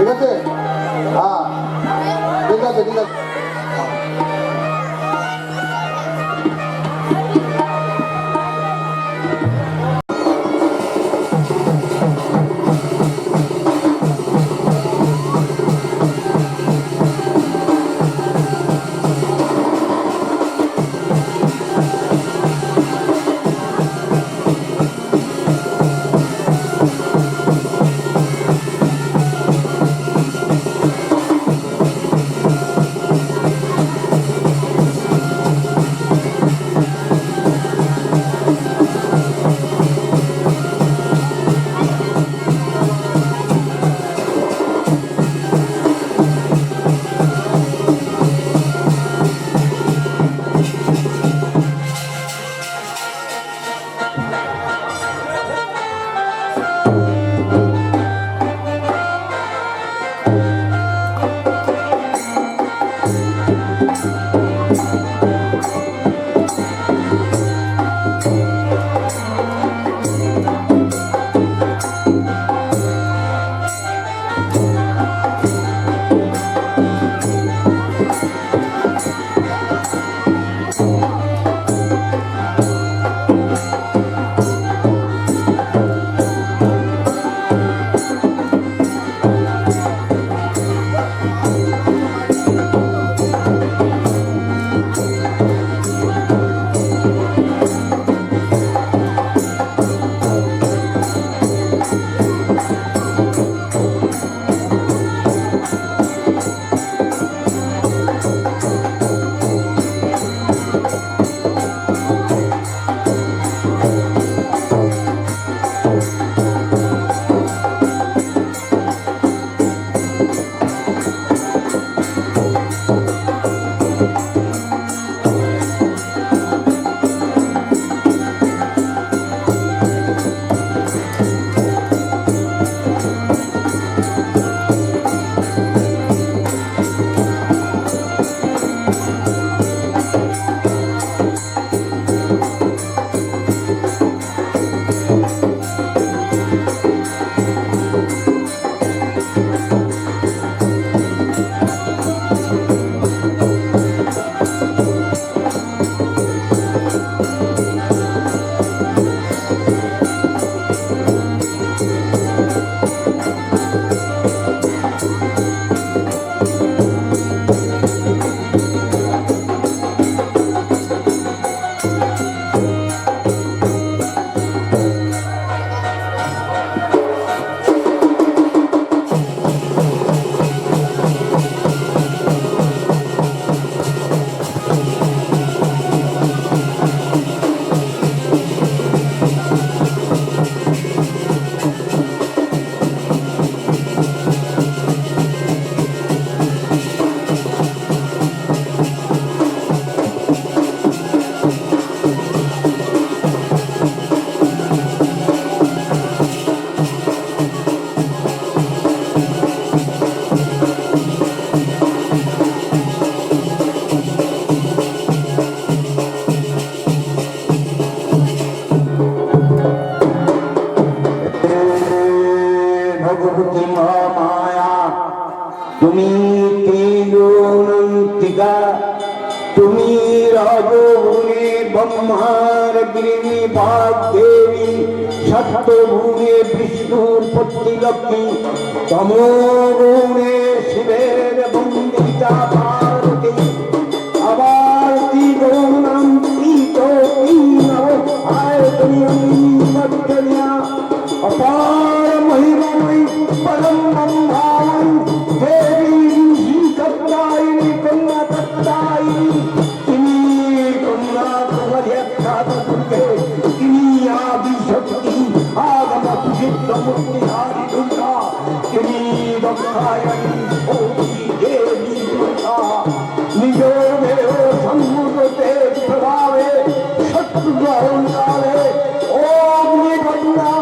ঠিক আছে? হ্যাঁ ঠিক আছে ঠিক আছে। তুমি তিলোনন্তিকা, তুমি রাজভুনে ব্রহ্মার গিরিণী বাগদেবী, সত্যভুনে বিষ্ণুর পত্নীলক্ষ্মী, তমোগুণে শিবের বন্দিতা পার্বতী, আবার তিলোনন্তিত অপার মহিমাময়ী পরম ব্রহ্মাময়ী দেবী কন্যাকাত্তায়িনী তিনি কন্যা কুমার্যাখ্যাত দুর্গে, তিনি আদিশক্তি আগম সিদ্ধমূর্তিধারী দুর্গা, তিনি দক্ষায়ণী ভৌতি দেবী দুর্গা, নিজ দেহ সম্মুখতে প্রভাবে শত্রু গ্রহণ কালে অগ্নি কন্যা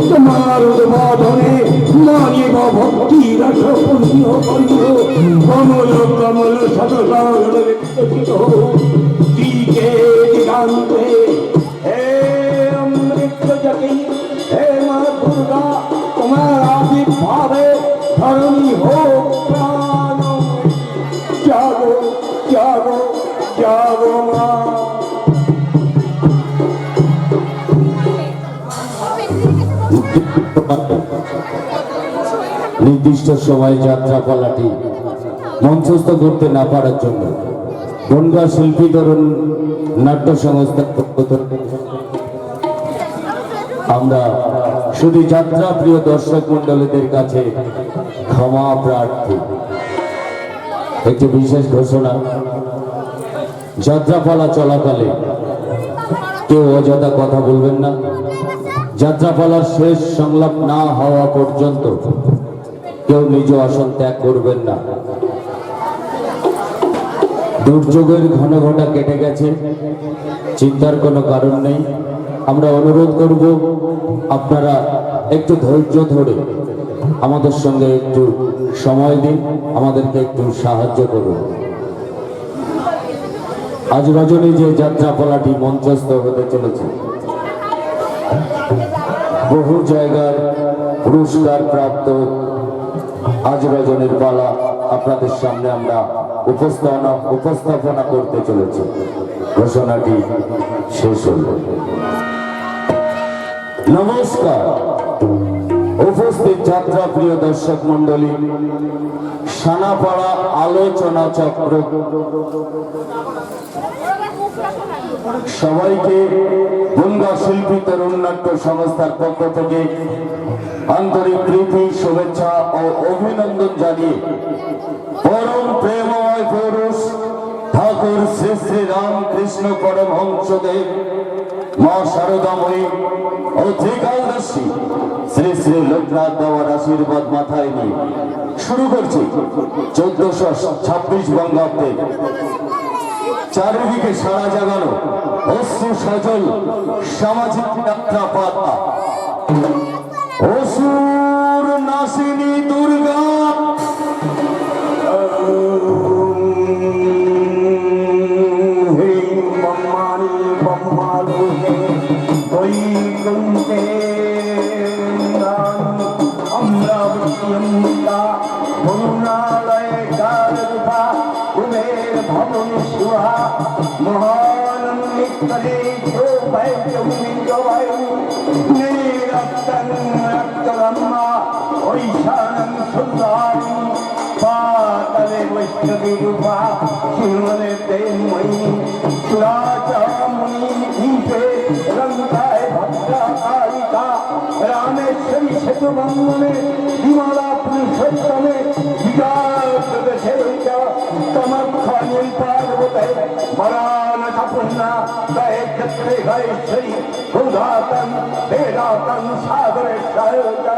তোমার উদ্বোধনে মানিব ভক্তি রস পুণ্য করিল, কমল কমল সদসাগর দিকে দিগান্তে হে নির্দিষ্ট সময়ে যাত্রাপালাটি মঞ্চস্থ করতে না পারার জন্য বনগাঁ শিল্পী তরুণ নাট্য সংস্থার পক্ষ থেকে আমরা শুধু যাত্রা প্রিয় দর্শক মন্ডলীদের কাছে ক্ষমা প্রার্থী। একটি বিশেষ ঘোষণা, যাত্রাপালা চলাকালে কেউ অযথা কথা বলবেন না। যাত্রাপালার শেষ সংলাপ না হওয়া পর্যন্ত কেউ নিজ আসন ত্যাগ করবেন না। দুর্যোগের ঘন ঘটা কেটে গেছে, চিন্তার কোনো কারণ নেই। আমরা অনুরোধ করব আপনারা একটু ধৈর্য ধরে আমাদের সঙ্গে একটু সময় দিন, আমাদেরকে একটু সাহায্য করুন। আজ রজনী যে যাত্রাপালাটি মঞ্চস্থ হতে চলেছে, বহু জায়গার পুরস্কার প্রাপ্ত আজ রজনীর পালা আপনাদের সামনে আমরা উপস্থাপনা করতে চলেছি। ঘোষণাটি শেষ হল। নমস্কার উপস্থিত যাত্রা প্রিয় দর্শক মন্ডলী, সানাপাড়া আলোচনা চক্র সবাইকে বনগাঁ শিল্পী তরুণ নাট্য সংস্থার পক্ষ থেকে আন্তরিক প্রীতি, শুভেচ্ছা ও অভিনন্দন জানিয়ে পরম প্রেমময় পুরুষ ঠাকুর শ্রী শ্রী রামকৃষ্ণ পরমহংসদেব, মা শারদাময়ী ও ত্রিকালদর্শী শ্রী শ্রী লোকনাথ দেওয়ার আশীর্বাদ মাথায় নিয়ে শুরু করছি 1426 বঙ্গাব্দে চারিদিকে সারা জাগানো অশ্রু সজল সামাজিক যাত্রা পাতা অসুর নাসিনী দুর্গা रामेश्वरी सेतु बंधने विमला पुरुषोत्तमे विकार तमक्षण पार्वते मरान सपुन्ना गए क्षत्रे गएश्वरी भूधातन वेदातन सागर शारदा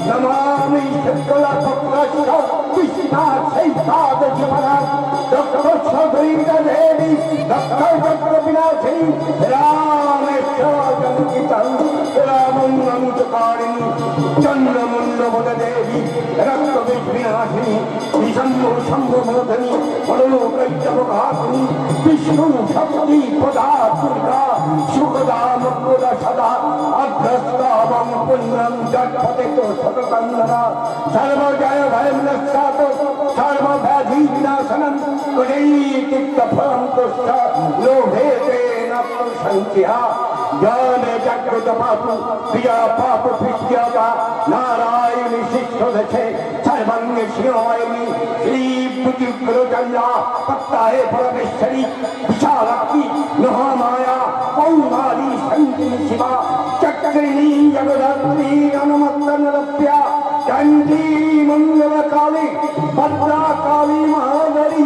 नमामि शक्ला पक्का कृष्णा सैताद जीवना डॉक्टर छगरीता देवी डॉक्टर चक्र विनाशिनी रामेश्वर जंकितं रामंगंतकारिणी चंद्रमुंडवद देवी रक्त विनाशिनी विशंभु शंभुमोधनी परलोकैत्यवघातिनी विष्णु शक्ति पदा दुर्गा सुखदा मुक्ता सदा अभ्रस्तावं पुण्यं जगपतितो सततंदना सर्वजय भयं नश्चातो सर्वव्याधि विनाशनं कुलैतिक्तफलं तुष्ट लोभेते न संख्या ज्ञान जागृत पापु प्रिया पाप पित्यागा नारायणी शिष्य दशे सर्वंग शिवायनी श्री बुद्धिग्रजल्ला पत्ताहे परमेश्वरी विशालाक्षी महामाया कौमारी संकीर्णी शिवा चक्रिणी जगदात्री अनुमत्तनरप्या चंडी मंगल काली भद्रा काली महागरी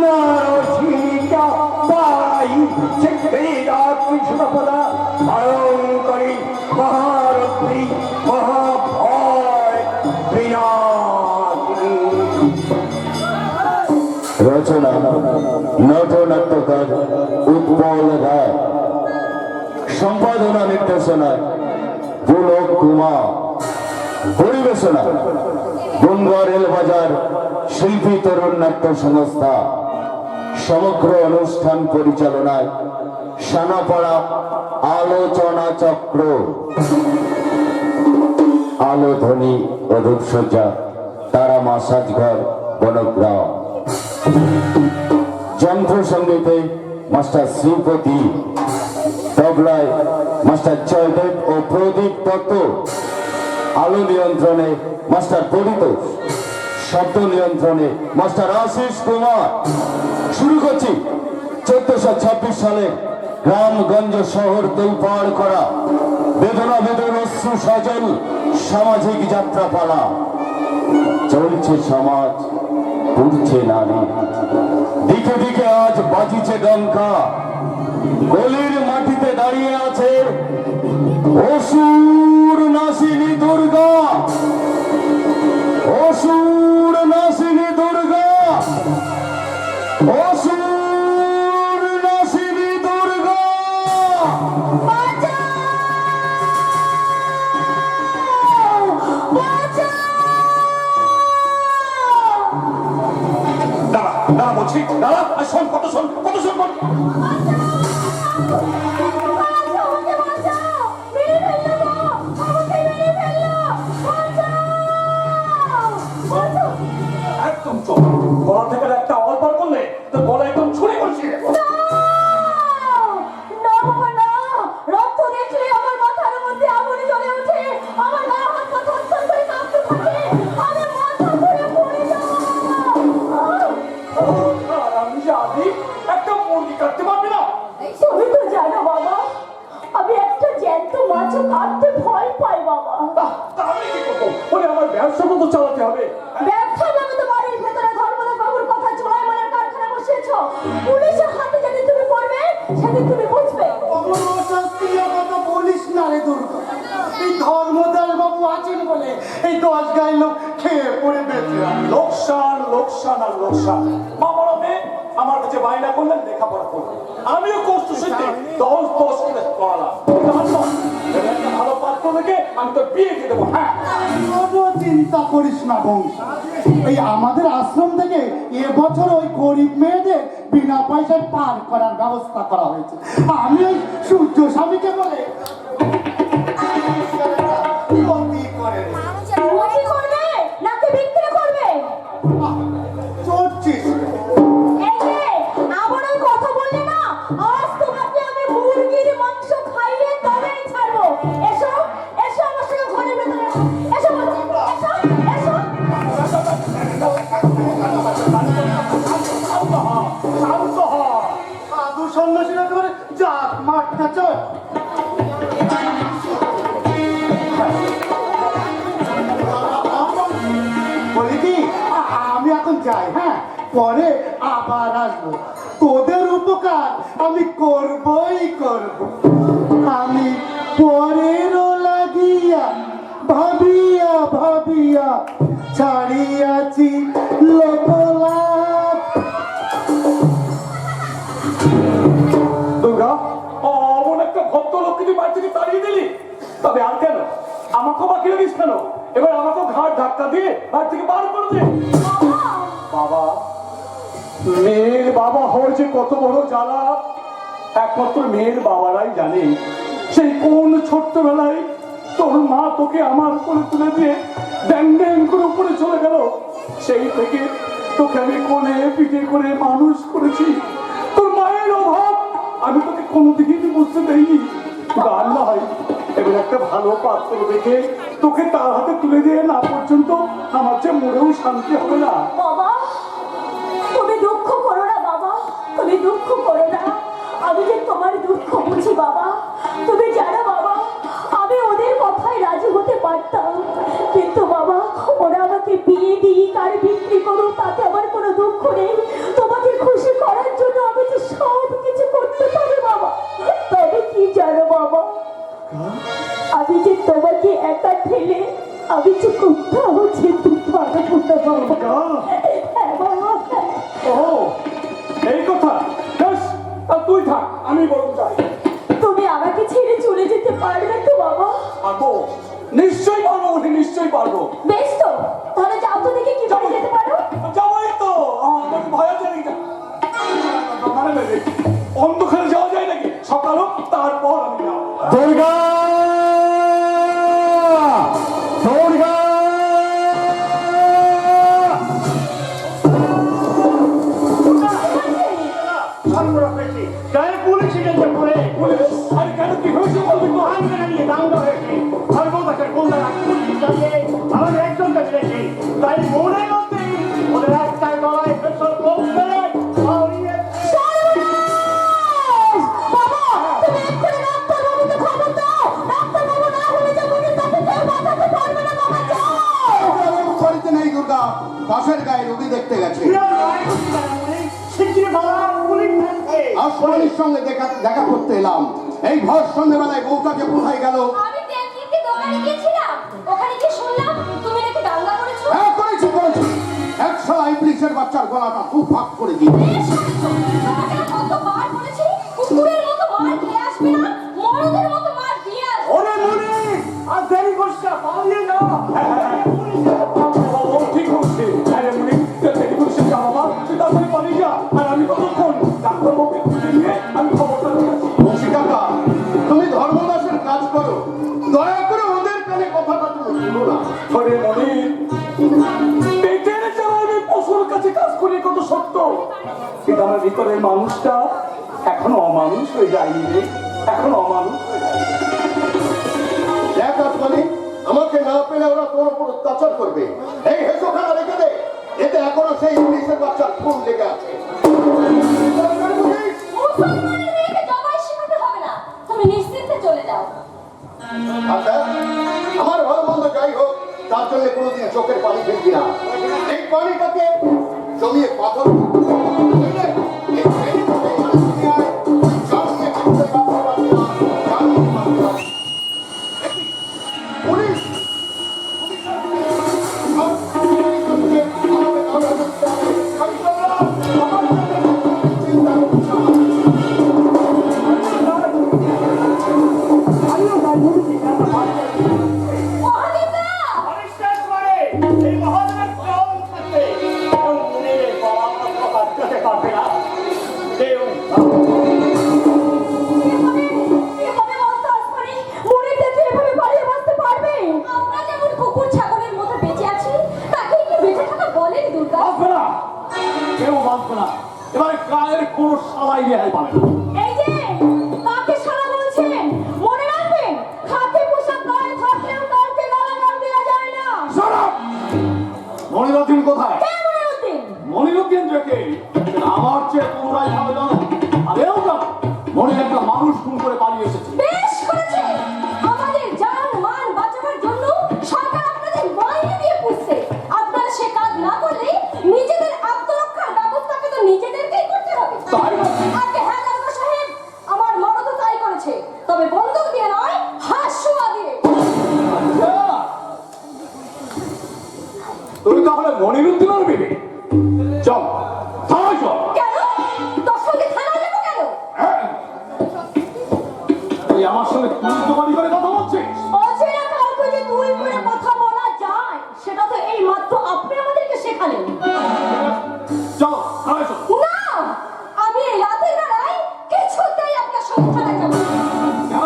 नारोशिनी का पाराई शिक्षेदात्री शुभपदा भयंकरी महारत्री महाभय विनाशिनी রচনা নটনাট্যকার উৎপল রায়, সম্পাদনা নির্দেশনায় পুলক কুমার, পরিবেশনা বনগাঁ রেলবাজার শিল্পী তরুণ নাট্য সংস্থা, সমগ্র অনুষ্ঠান পরিচালনায় সানাপাড়া আলোচনা চক্র, আলোধ্বনি ও রূপসজ্জা তারা মাসাজ ঘর বনগ্রাম, যন্ত্র সঙ্গীতে মাস্টার শ্রীপতি, তবলায় মাস্টার জয়দেব ও প্রদীপ দত্ত, আলো নিয়ন্ত্রণে মাস্টার পরিতোষ, শব্দ নিয়ন্ত্রণে মাস্টার আশিস কুমার। শুরু করছি 1426 সালে গ্রামগঞ্জ শহর তোলপাড় করা বেদনা বেদন অশ্রু সজল সামাজিক যাত্রাপালা। চলছে সমাজ, উঠছে নারী, দিকে দিকে আজ বাজিছে ডঙ্কা। গলির মাটিতে দাঁড়িয়ে আছে অসুর নাসিনী দুর্গা, অসুর নাসিনী দুর্গা, অসুর নাসিনী দুর্গা। দাঁড়া দাঁড়া বলছি, দাঁড়া। আর শোন, কত শোন, কত শোন। একদম চোখ গলা থেকে একটা আওয়াজ বার করলে তো গলা একদম ছুঁড়ে করছি। আমি জানি একটা মুরগি কাটতে পারবি না। তুমি তো জানো বাবা, আমি একটা জ্যান্ত মাছও কাটতে ভয় পাই বাবা। তাহলে কি করবো? বলে আমার ব্যবসা মতো চালাতে হবে। ব্যবসা নামে তো বাড়ির ভেতরে ধর্মদাস বাবুর কথা চোরাই মালের কারখানা বসিয়েছো। পুলিশের হাতে যেদিন তুমি পড়বে সেদিন তুমি বুঝবে। বলিস না রে দুর্গা, এই ধর্মদাস বাবু আছেন বলে এই 10 গায়ে লোক খেয়ে পড়ে বেঁচে আছে। লোকসান, লোকসান আর লোকসান। মামারা মেয়ে আমার কাছে বায়না করলেন লেখাপড়া করলেন, আমিও কষ্ট শিখতে 10 করে পড়ালাম। একটা ভালো পাত্র দেখে আমি তোর বিয়ে দিয়ে দেবো। হ্যাঁ, কোনো চিন্তা করিস না বংশ, এই আমাদের আশ্রম থেকে এবছর ওই গরিব মেয়েদের বিনা পয়সায় পার করার ব্যবস্থা করা হয়েছে। আমি ওই সূর্য স্বামীকে বলে ক্ষতি করে রে। চুরি করবে নাকি বিক্রি করবে? চড়ছিস এই যে আবার ওই কথা বললে না, আজ তোমাকে আমি মুরগির মাংস খাইয়ে তবেই ছাড়বো। এসো এসো আমার সঙ্গে ঘরের ভেতরে এসো, বলছি এসো এসো। শান্ত হ। সাধু সন্ন্যাসীরা করে জাত মারতে চল। বলি কি আমি এখন যাই, হ্যাঁ পরে আবার আসবো। তোদের উপকার আমি করবই করব। আমি পরেরও লাগিয়া ভাবিয়া ভাবিয়া ছাড়িয়াছি লোকলাভ। দুর্গা, অমন একটা ভদ্রলোককে তুই বাড়ি থেকে তাড়িয়ে দিলি, তবে আর কেন আমাকেও বাকি রাখিস কেন? এবার আমাকেও ঘাট ধাক্কা দিয়ে বাড়ি থেকে বার করে দে। বাবা, মেয়ের বাবা হওয়ার যে কত বড় জ্বালা একমাত্র মেয়ের বাবারাই জানে। সেই কোন ছোট্টবেলায় তোর মা তোকে আমার কোলে তুলে দিয়ে ড্যাং ড্যাং করে উপরে চলে গেল, সেই থেকে তোকে আমি কোলে পিঠে করে মানুষ করেছি। তোর মায়ের অভাব আমি তোকে কোনোদিনই বুঝতে দেইনি। আল্লাহ এবার একটা ভালো পাত্র দেখে তোকে তার হাতে তুলে দিয়ে না পর্যন্ত আমার যে মরেও শান্তি হবে না। বাবা তুমি দুঃখ করো না বাবা, তুমি দুঃখ করো না। আমি যে তোমার দুঃখ বুঝি বাবা। তুমি জানো বাবা, আমি ওদের কথায় রাজি হতে পারতাম, কিন্তু বাবা ওরা আমাকে বিয়ে দিই আর বিক্রি করো তাতে আমার কোনো দুঃখ নেই। তোমাকে খুশি করার জন্য আমি যে সব কিছু করতে পারি বাবা। তবে কি জানো বাবা, আমি যে তোমাকে একা ঠেলে আমি যে কোথাও যেতে পারবো না বাবা। হ্যাঁ বাবা। ও এই কথা, বেশ তুই থাক, আমি বরং যাই। তুমি আমাকে ছেড়ে চলে যেতে পারবে তো বাবা? পারবো, নিশ্চয়ই পারবো, নিশ্চয়ই পারবো। বেশ তো, তাহলে যাও তো দেখি কি করে যেতে পারো। যাবোই তো, আমার ভয় আছে নাকি? অন্ধকারে যাওয়া যায় নাকি? সকাল হোক তারপর আমি যাবো। দুর্গা, দুর্গা, পুলিশ আরে কেন কি হয়েছে বলবি তো? দাঙ্গা হয়েছে, ধর্মদাসের গুন্ডারা এলাম। এই ভর সন্ধ্যেবেলায় বউটাকে কোথায় গেল? আমি তেল কিনতে দোকানে গিয়েছিলাম, ওখানে গিয়ে শুনলাম তুমি নাকি দাঙ্গা করেছো। হ্যাঁ, করেছি। একশো ইবলিশের বাচ্চার গলাটা দু ভাগ করে দিই। বেশ করেছো, তোমাকে না কতবার বলেছি কুকুরের মতো মার খেয়ে আসবে না, মরদের মতো মার দিয়ে আসবে। ওরে মনি, আর দেরি করিস না, পালিয়ে না। ও ঠিক হচ্ছে। আরে মনি, দেরি করিস না বাবা, তুই তাড়াতাড়ি পালিয়ে যা। আর আমি কতক্ষণ ডাক্তারবাবুকে খুঁজে নিয়ে আমি খবরটা দিয়েছি। বংশী কাকা, তুমি ধর্মদাসের কাজ করো, দয়া করে ওদের কানে কথাটা তুমি শুনো না। ওরে মনি, পেটের জ্বালায় পশুর কাছে কাজ করি কত সত্য, কিন্তু আমার ভিতরের মানুষটা এখনো অমানুষ হয়ে যায়নি রে, এখনো অমানুষ হয়ে যায়নি। দেখ আসমানি, আমাকে না পেলে ওরা তোর উপর অত্যাচার করবে। এই হেসোখানা রেখে দে, এতে এখনো সেই ইংলিশের বাচ্চার খুন লেগে আছে। মুসলমানের মেয়েকে জবাই শেখাতে হবে না, তুমি নিশ্চিন্তে চলে যাও। আচ্ছা, আমার ভালো মন্দ যাই হোক, তার জন্য কোনোদিন চোখের পানি ফেলবি না। এই পানিটাকে জমিয়ে পাথর বুঝলে? এই পানিটাকে জমিয়ে আয়, জমিয়ে কিন্তু পাথর পাবি না, জমিয়ে পাবি না। পুলিশ! মহাদেবদা! অনিশ্বাস করে এই মহাদেবের প্রাণ থাকতে এবং মনের বাবা মতো বাচ্চাতে পারবে না। কেউ এভাবে বলতে আসমানি, মনের কাছে এভাবে পালিয়ে বাঁচতে পারবে? আমরা যেমন কুকুর ছাগলের মতো বেঁচে আছি, তাকে কি বেঁচে থাকা বলেন দুর্গা? বাঁচবে না, কেউ বাঁচবে না। এবারে গায়ের কোনো সালাই রেহাই পাবে না। এই যে কাকে সারা বলছেন, মনে রাখবেন খাকি পোশাক গায়ে থাকলেও কাউকে গালাগাল দেওয়া যায় না। মনিরুদ্দিন কোথায়? কে মনিরুদ্দিন? মনিরুদ্দিন রেখে আমার চেয়ে তোমরাই ভালো জানো, আরেও জানো মনির একটা মানুষ খুন করে পালিয়ে এসেছে। বেশ করেছে, আমাদের জান মান বাঁচাবার জন্য সরকার আপনাদের মাইনে দিয়ে পুষছে। আপনারা সে কাজ না করলে নিজেদের আত্মরক্ষার ব্যবস্থাকে তো নিজেদেরকেই করতে হবে। তাই না? আজকে হ্যাঁ দারোগা সাহেব, আমার মরদ তো তাই করেছে, তবে বন্দুক দিয়ে নয়, হাঁসুয়া দিয়ে। তুই তাহলে মনিরুদ্দিনের বিবে চল, থানায় চল। কেন? তোর সঙ্গে থানায় যাবো কেন? তুই আমার সঙ্গে তুই তোমারি করে কথা বলছিস? অচেনা কাউকে যে তুই করে কথা বলা যায়, সেটা তো এই মাত্র আপনি আমাদেরকে শেখালেন। চল, থানায় চল। না, আমি এই রাতের বেলায় কিছুতেই আপনার সঙ্গে থানায় যাবো না। কেন?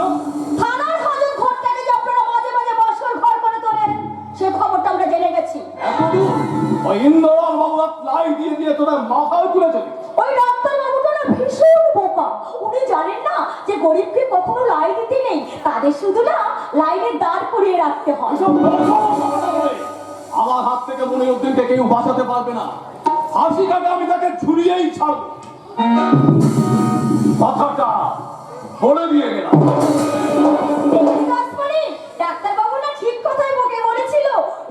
থানার হাজত ঘরটাকে যে আপনারা মাঝে মাঝে বাসর ঘর করে তোলেন, সে খবরটা আমরা জেনে গেছি। এতদূর ওই ইন্দ্রলাল বাবু লাই দিয়ে দিয়ে তোদের মাথায় তুলে চলি। ওই ডাক্তার বাবুটা না ভীষণ বোকা, উনি জানেন না যে গরিবকে কখনো লাই দিতে নেই, তাদের শুধু না লাইনের দাঁড় করিয়ে রাখতে হয়। এসব কথা বলে আমার হাত থেকে মনিরুদ্দিনকে কেউ বাঁচাতে পারবে না। ফাঁসি কাটে আমি তাকে ঝুলিয়েই ছাড়ব। কথাটা বলে দিয়ে গেলাম। ডাক্তার বাবু না ঠিক কথাই বকে বলেছিল,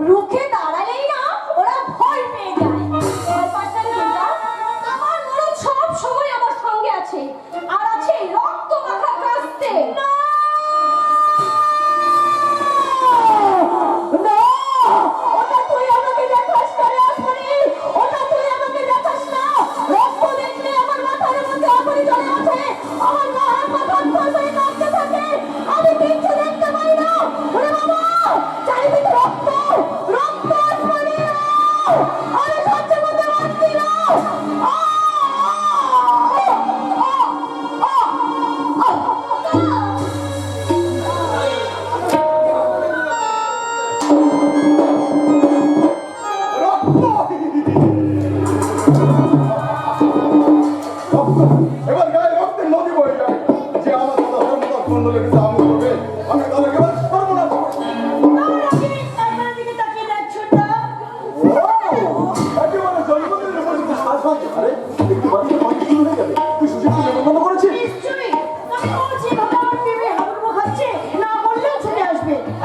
রুখে দাঁড়ালেই না ওরা ভয় পেয়ে যায়। ব্যাপারটা দুর্গা, আমার মরদ সব সময় আমার সঙ্গে আছে, আর আছে রক্ত মাখা কাস্তে। না, ওটা তুই আমাকে দেখাস না রে আসমানি, ওটা তুই আমাকে দেখাস না। রক্ত দেখলে আমার মাথার মধ্যে আগুন জ্বলে ওঠে, আমার গা হাত পা থরথর করে কাঁপতে থাকে, আমি কিচ্ছু দেখতে পাই না। ওরে বাবা, চারিদিকে রক্ত, রক্ত আসমানি, আমি সহ্য করতে পারছি না। এবার গায়ে রক্তের নদী বয়ে যায়, যে আমার কথা ধর্মদাস মন্ডলের কাছে আমল করবে, আমি তাহলে এবার সর্বনাশ করবো। একেবারে জন্মদিনের উপর কিন্তু শ্বাস হচ্ছে। আরে, একটু বাড়িতে পানি শুরু হয়ে যাবে। তুই সুশীলকে নেমন্তন্ন করেছিস?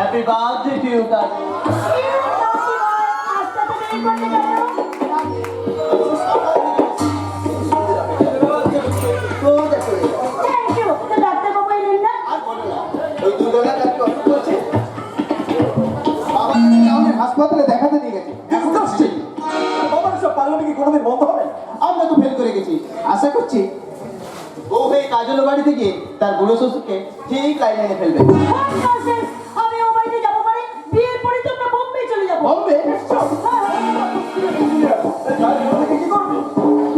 Happy birthday to you, Dad. Doctor বুড়ো শ্বশুরকে ঠিক লাইনে এনে ফেলবে। What nonsense! আমি ও বাড়িতে যাবো মানে বিয়ের পরে তো আমরা বোম্বে চলে যাবো। বলবে কি করবে?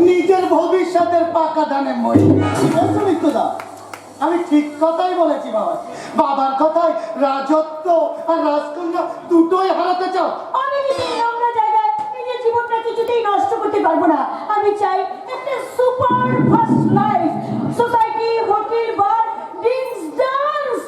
নিজের ভবিষ্যতের পাকা দানে মই দা আমি ঠিক কথাই বলেছি বাবা। বাবার কথায় রাজত্ব আর রাজকন্যা দুটোই হারাতে চাও। আমি কিন্তু এই নোংরা জায়গায় নিজের জীবনটা কিছুতেই নষ্ট করতে পারবো না। আমি চাই একটা super fast life, society, hotel, bar, drinks, dance.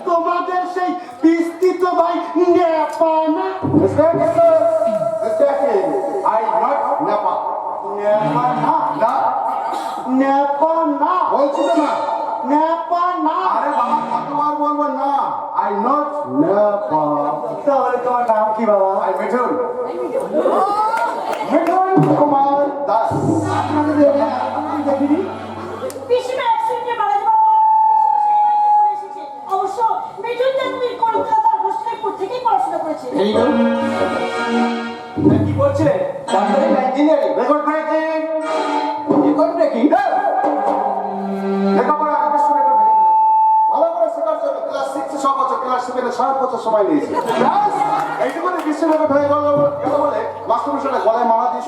তোমাদের সেই বিস্তৃত ভাই নেপানা নেপানা বলছিল না নেপানা আরে বাবা কতবার বলবো না আই নট নেপা তাহলে তোমার নাম কি বাবা? আই মিঠুন মিঠুন কুমার দাস দেখিনি পিসিমা অ্যাক্সিডেন্টে মারা যাওয়ার পর পিসিমা সেই বাড়িতে চলে এসেছে। অবশ্য মিঠুন জানবি কলকাতার হোস্টেলে থেকেই পড়াশোনা করেছে। এই তো কি করছিলে? ডাক্তারি না engineering? Record breaking record breaking? লেখাপড়া আগে শুনে করে ভেঙে ফেলেছে ভালো করে শেখার জন্য ক্লাস 6 সব বছর ক্লাস 7 7 বছর সময় নিয়েছে এইটুকু বিশ্ব রেকর্ড হয়ে গেল বলে মাস্টারমশাই গলায় মালা দিয়ে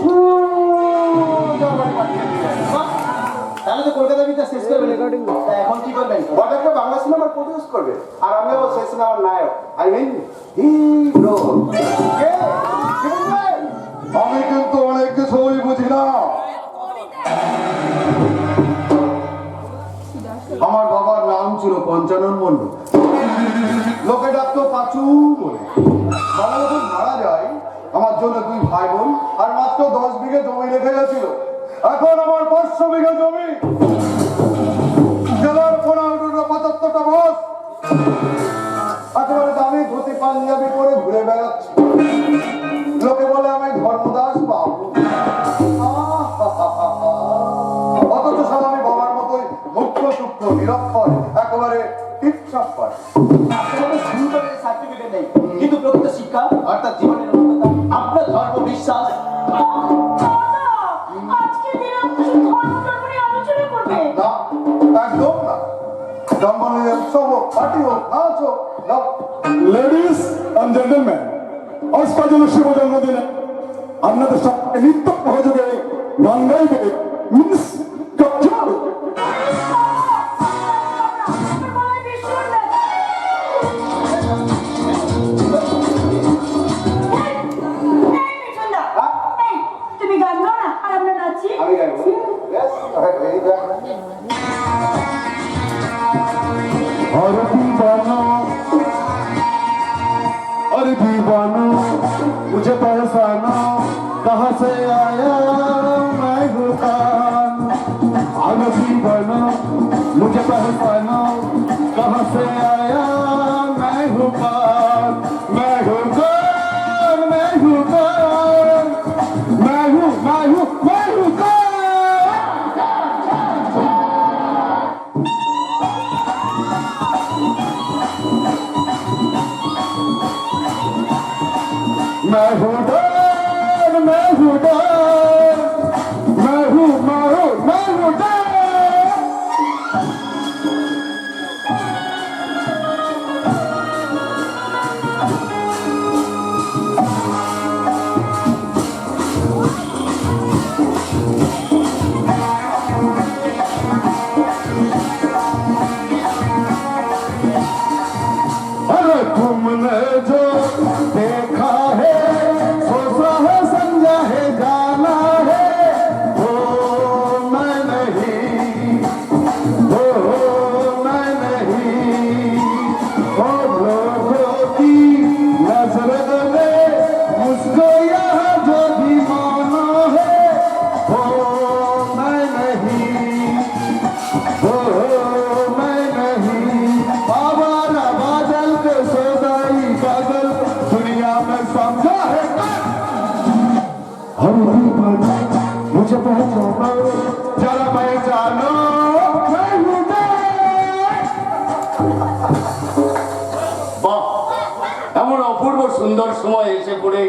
তাহলে তো কলকাতা বিদ্যা শেষ করবেন রেকর্ডিং। এখন কি করবেন? বড়কে বাংলা সিনেমার প্রডিউস করবে আর আমি আবার সেই সিনেমার নায়ক আই মিন হিরো আমি কিন্তু অনেক কিছুই বুঝি না আমার বাবার নাম ছিল পঞ্চানন মণ্ডল লোকে ডাকতো পাঁচু বলে বাবা যখন মারা যায় আমার জন্য 2 ভাই বোন আর মাত্র 10 বিঘে জমি রেখে গেছিল এখন আমার 500 বিঘা জমি জেলার 1575টা বস একেবারে দামি ধুতি পাঞ্জাবি পরে ঘুরে বেড়াচ্ছি। লোকে বলে আমি ধর্মদাস বাবু, অথচ সব আমি বাবার মতোই মুখ্য সূক্ষ্ম নিরক্ষর, একেবারে টিপটপ পাই। আপনাদের সুন্দরের সার্টিফিকেট নেই, কিন্তু প্রকৃত শিক্ষা অর্থাৎ জীবনের অভিজ্ঞতা, আপনার ধর্ম বিশ্বাস। আজকে দিনে আপনি শুধু ধর্ম নিয়ে আলোচনা করবে? না, একদম না। জন্ম নিলে উৎসব হোক, পার্টি হোক, নাচ হোক, লেডিস অ্যান্ড জেন্টলম্যান, অস্পাজল শুভ জন্মদিনে আপনাদের সঙ্গে নিত্য সহযোগে গান গাইবে মিস কাজল। আমার গলায় ভীষণ ব্যথা। এই মিঠুনদা, এই, তুমি গান গাও না আর আমরা নাচি। আমি গাইবো। Yes, এই দেখ। अरे दीवाना मुझे पहचाना कहाँ से आया मैं हूँ कौन। अरे दीवाना मुझे पहचाना कहाँ से आया मैं हूँ कौन। मैं हूँ कौन, मैं हूँ कौन, मैं हूँ कौन। मैं हूँ डर, मैं हूँ डर, मैं हूँ डर। अरे तुमने जो देखा है सोचा है समझा है जाना है वो मैं नहीं, वो मैं नहीं। वो लोगों की नजर में मुझको यहाँ जो भी माना है वो मैं नहीं, वो मैं नहीं। आवारा बादल के सौदाई पागल दुनिया में समझा है हम दीवाना मुझे पहचानो जरा पहचानो मैं हूँ বাহ, এমন অপূর্ব সুন্দর সময় এসে পড়ে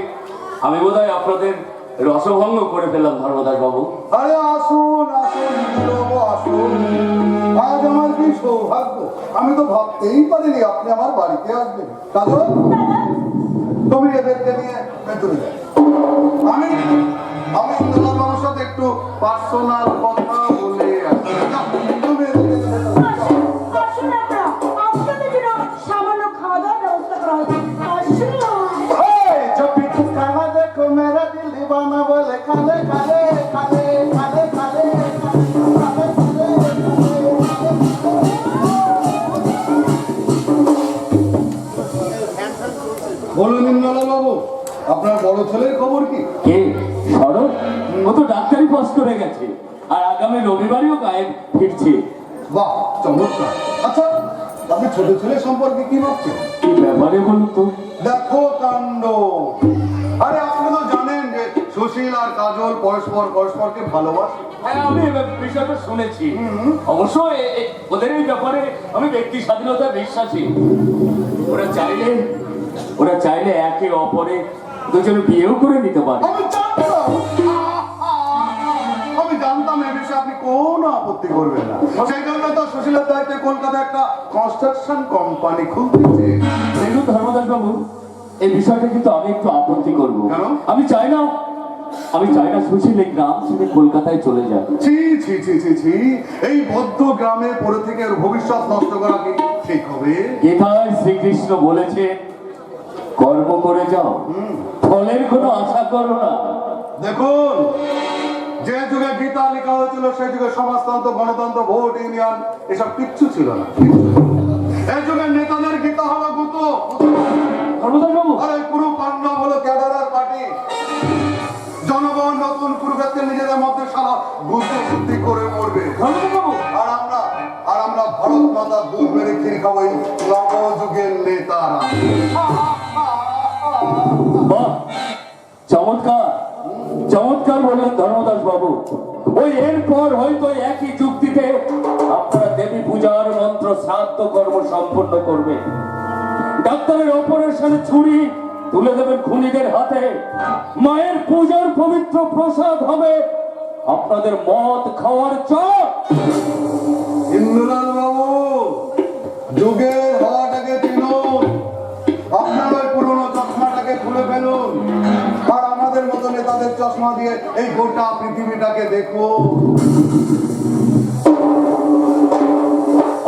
আমি বোধহয় আপনাদের রসভঙ্গ করে পেলাম ধর্মদাস বাবু। আরে আসুন আসুন নীলবাবু, আসুন। আজ আমার কি সৌভাগ্য, আমি তো ভাবতেই পারিনি আপনি আমার বাড়িতে আসবেন। কাজল, তুমি এদেরকে নিয়ে ভেতরে যাও। আমি নীলবাবুর সাথে একটু পার্সোনাল কথা বলে আসি। যাও, তুমি এদেরকে নিয়ে ভেতরে যাও। আসুন আপনারা, আপনাদের জন্য সামান্য খাওয়া দাওয়ার ব্যবস্থা করা হয়েছে। আসুন। Hey, जब भी तुम खाना देखो मेरा दिल दीवाना बोले खाले खाले खाले खाले खाले खाले বলুন ইন্দ্রলাল বাবু, আপনার বড় ছেলের খবর কি? কে? শরৎ? ও তো ডাক্তারি পাস করে গেছে আর আগামী রবিবারেও গায়ে ফিরছে। বাহ, চমৎকার। আচ্ছা, আপনি ছোট ছেলে সম্পর্কে কি ভাবছেন? কি ব্যাপারে বলুন তো? দেখো কাণ্ড। আরে আপনি তো জানেন যে সুশীল আর কাজল পরস্পরকে ভালোবাসে। হ্যাঁ, আমি এই বিষয়টা শুনেছি। অবশ্য ওদের এই ব্যাপারে আমি ব্যক্তি স্বাধীনতায় বিশ্বাসী। ওরা চাইলে একে অপরে দুজনে বিয়েও করে নিতে পারে। আমি জানতাম এ বিষয়ে আপনি কোনো আপত্তি করবেন না। সেই জন্য তো সুশীলের দায়িত্বে কলকাতা একটা কনস্ট্রাকশন কোম্পানি খুলতেছে। দেখুন ধর্মদাস বাবু, এই বিষয়টা কিন্তু আমি একটু আপত্তি করবো। কেন? আমি চাই না সুশীল এই গ্রাম ছেড়ে কলকাতায় চলে যায়। ছি ছি ছি ছি ছি, এই বদ্ধ গ্রামে পড়ে থেকে ওর ভবিষ্যৎ নষ্ট করা কি ঠিক হবে? গীতায় শ্রীকৃষ্ণ বলেছে, কর্ম করে যাও, ফলের কোনো আশা করো না। দেখুন, যে যুগে গীতা লেখা হয়েছিল সেই যুগে সমাজতন্ত্র, গণতন্ত্র, ভোট, ইউনিয়ন এসব কিচ্ছু ছিল না। এই যুগের নেতাদের গীতা হলো গুতো। ধর্মদাস বাবু, আরে পুরো পাণ্ডব হলো ক্যাডারার পার্টি। জনগণ নতুন কুরুক্ষেত্রের নিজেদের মধ্যে সারা গুতো বুদ্ধি করে মরবে। ধর্মদাস বাবু, আর আমরা নবযুগের নেতারা। বাহ, চমৎকার চমৎকার বললেন ধর্মদাস বাবু। ওই এরপর হয়তো একই যুক্তিতে আপনারা দেবী পূজার মন্ত্র শ্রাদ্ধ কর্ম সম্পন্ন করবে। ডাক্তারের অপারেশনে ছুরি তুলে দেবেন খুনিদের হাতে। মায়ের পূজার পবিত্র প্রসাদ হবে আপনাদের মদ খাওয়ার চল। ইন্দ্রলাল বাবু, যুগের হাওয়াটাকে চিনুন, আপনার ওই পুরনো চশমাটাকে খুলে ফেলুন, আর আমাদের মতো নেতাদের চশমা দিয়ে এই গোটা পৃথিবীটাকে দেখুন।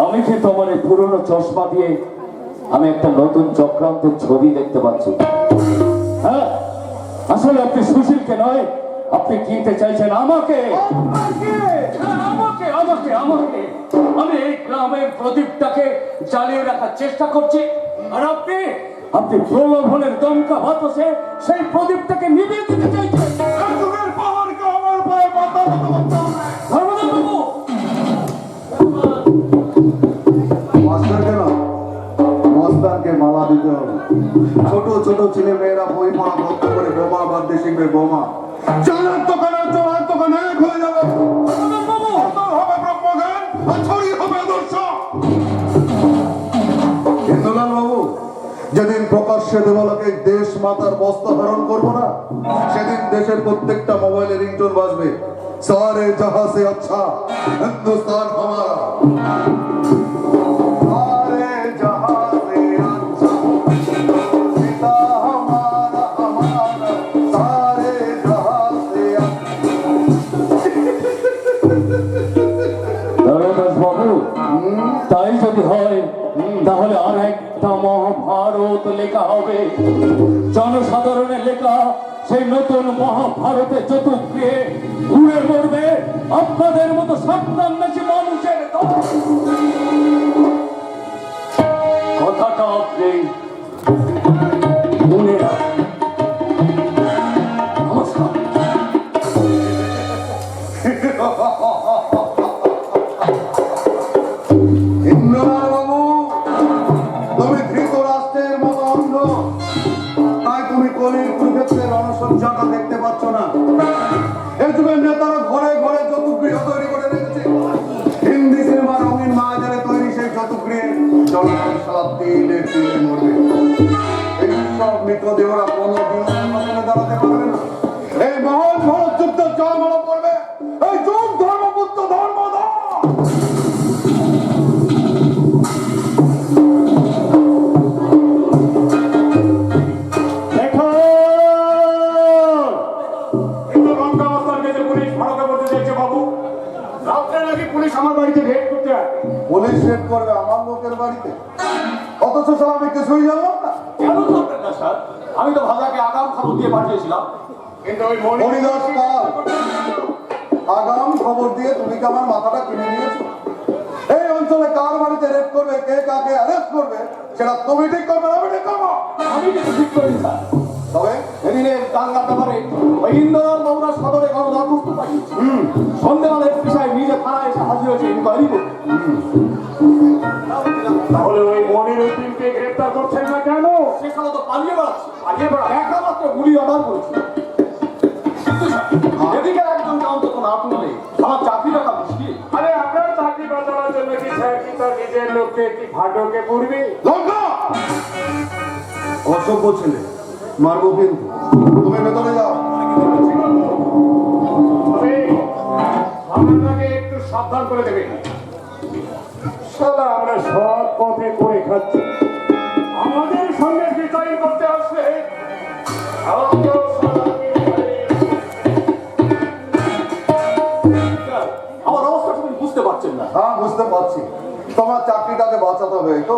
আমি কি তোমার এই পুরনো চশমা দিয়ে আমি একটা নতুন চক্রান্তের ছবি দেখতে পাচ্ছি? হ্যাঁ, আসলে আপনি সুশীলকে নয়, আপনি কিনতে চাইছেন আমাকে। আমাকে আমাকে আমাকে আমি এই গ্রামের প্রদীপটাকে জ্বালিয়ে রাখার চেষ্টা করছি, আর আপনি আপনি প্রলোভনের দমকা বাতাসে সেই প্রদীপটাকে নিভিয়ে দিতে চাইছেন। ধর্মদাস বাবু, মাস্টার কেন? মাস্টারকে মালা দিতে হবে। ছোট ছোট ছেলে মেয়েরা বই পড়া বন্ধ করে বোমা বাঁধতে শিখবে। বোমা চালার দোকানে এক হয়ে যাবে। হবে ব্রহ্মজ্ঞান আর ছড়িয়ে হবে আদর্শ। ইন্দ্রলাল বাবু, যেদিন প্রকাশ্যে দেবালকে দেশ মাতার বস্তা ধারণ করবো না, সেদিন দেশের প্রত্যেকটা মোবাইলে রিংটোন বাজবে, সারে জাহাঁ সে আচ্ছা হিন্দুস্তান হামারা। सारे जहां से अच्छा पिता हमारा हमारा, सारे जहां से ধর্মদাস বাবু, তাই যদি হয় তাহলে আর একটা মহাভারত লেখা হবে, জনসাধারণের লেখা। সেই নতুন মহাভারতে চতুর্দিকে ঘুরে পড়বে আপনাদের মতো সপ্তান্বেষী মানুষের দল। কথাটা আপনি মনে রাখবেন। নমস্কার। ইন্দ্রলাল বাবু, তুমি ধৃতরাষ্ট্রের মতো অন্ধ, তাই তুমি কলির কুরুক্ষেত্রের রণসজ্জাটা দেখতে পাচ্ছ না। এই যুগের নেতারা ঘরে ঘরে চতুর্গৃহ তৈরি করে রেখেছে। হিন্দি সিনেমা রঙিন মায়াজারে তৈরি সেই চতুর্গৃহে জনসংখ্যা তিলে তিলে মরবে। এই সব মৃতদেহরা কোনোদিন নির্বাচনে দাঁড়াতে পারবে না। এই মহান ভারত যুদ্ধ জয়মালা পড়বে এই যুগ ধর্মপুত্র ধর্মদাস। পুলিশ আমার বাড়িতে রেড করতে আসবে। পুলিশ রেড করবে আমার লোকের বাড়িতে, অথচ স্যার আমি কিছুই জানলাম না। কেন করবেন না স্যার? আমি তো ভাজাকে আগাম খবর দিয়ে পাঠিয়েছিলাম। কিন্তু ওই হরিদাস পাল, আগাম খবর দিয়ে তুমি কি আমার মাথাটা কিনে নিয়েছো? এই অঞ্চলে কার বাড়িতে রেড করবে, কে কাকে অ্যারেস্ট করবে, সেটা তুমি ঠিক করবে না আমি ঠিক করবো? আমি কিছু ঠিক করি স্যার। তবে এদিনের দাঙ্গা ব্যাপারে ওই ইন্দ্রনাথ বাবুরা সদরে গণদরখাস্ত পাঠিয়েছে। সন্ধ্যেবেলা এসপি সাহেব নিজে থানায় এসে হাজির হয়েছে ইনকোয়ারি করতে। তাহলে ওই মনির উদ্দিনকে গ্রেফতার করছেন না কেন? সেখানে তো পালিয়ে বেড়াচ্ছে। একটা মাত্র গুলি অর্ডার করেছিল। এদিকে একজনকে অন্তত না তুললে আমার চাকরি টাকা মুশকিল। আরে আপনার চাকরি বাঁচানোর জন্য কি স্যার কি তার নিজের লোককে কি ভাটকে পড়বে? লঙ্কা অসভ্য ছেলে, মারবো কিন্তু। তুমি ভেতরে যাও। তবে আপনাকে একটু সাবধান করে দেবেন। সাদা আমরা সৎ পথে করে খাচ্ছি, আমাদের সঙ্গে বিচারি করতে আসলে আমার অবস্থা তুমি বুঝতে পারছেন না। হ্যাঁ বুঝতে পারছি, তোমার চাকরিটাকে বাঁচাতে হবে, এই তো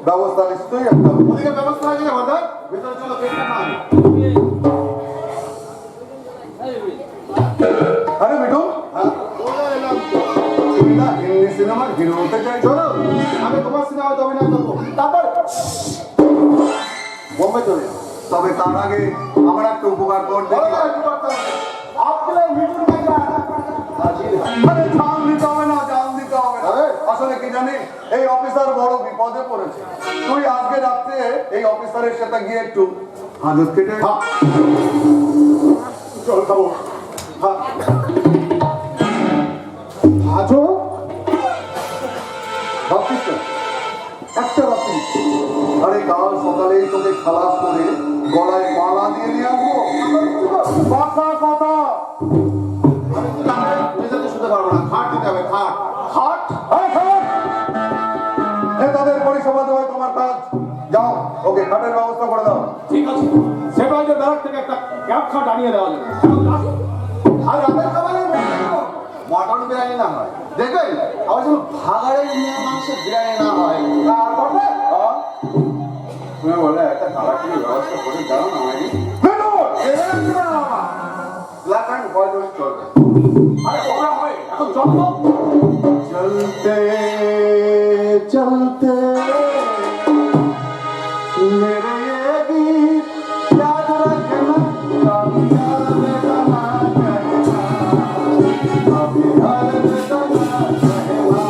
ব্যবস্থা নিশ্চয়ই একটা হবে। ওদিকে ব্যবস্থা হয়ে গেছে বাজার, ভেতরে চলো দেখতে না। আরে বিটু, তুমি না হিন্দি সিনেমার হিরো হতে চাইছো না? আমি তোমার সিনেমায় অভিনয় করবো, তারপর বোম্বে চলে যাও। তবে তার আগে আমার একটা উপকার করতে হবে। আরে জান দিতে হবে না, জান দিতে হবে না। আসলে কি জানিস, এই অফিসার বড় বিপদে পড়েছে। তুই আজকে রাত্রে এই অফিসারের সাথে গিয়ে একটু হাজত কেটে চল খাবো। আজও ভাবছিস না? একটা ভাবছিস, আরে কাল সকালেই তোকে খালাস করে গলায় মালা দিয়ে নিয়ে আসবো। কথা কথা নিজেকে শুতে পারবো না, খাট দিতে হবে, খাট। হাট তাদের পরিষেবা দেওয়াই তোমার কাজ। যাও, ওকে খাটের ব্যবস্থা করে দাও। ঠিক আছে, সেটা হয়তো ব্যারাক থেকে একটা ক্যাব খাট আনিয়ে দেওয়া যাবে। আর রাতের খাবারে মটন বিরিয়ানি না হয়, দেখবেন আবার যেন ভাগাড়ের মাংসের বিরিয়ানি না হয়। তুমি বলে একটা খাবারের ব্যবস্থা করে দাও না আমায়। ব্ল্যাক অ্যান্ড হোয়াইট রোজ চলবে। আরে ওরা হয় এখন জন্ম। चलते चलते मेरे ये गीत याद रखना, कभी हाल में गाना कहना, कभी हाल में गाना कहना।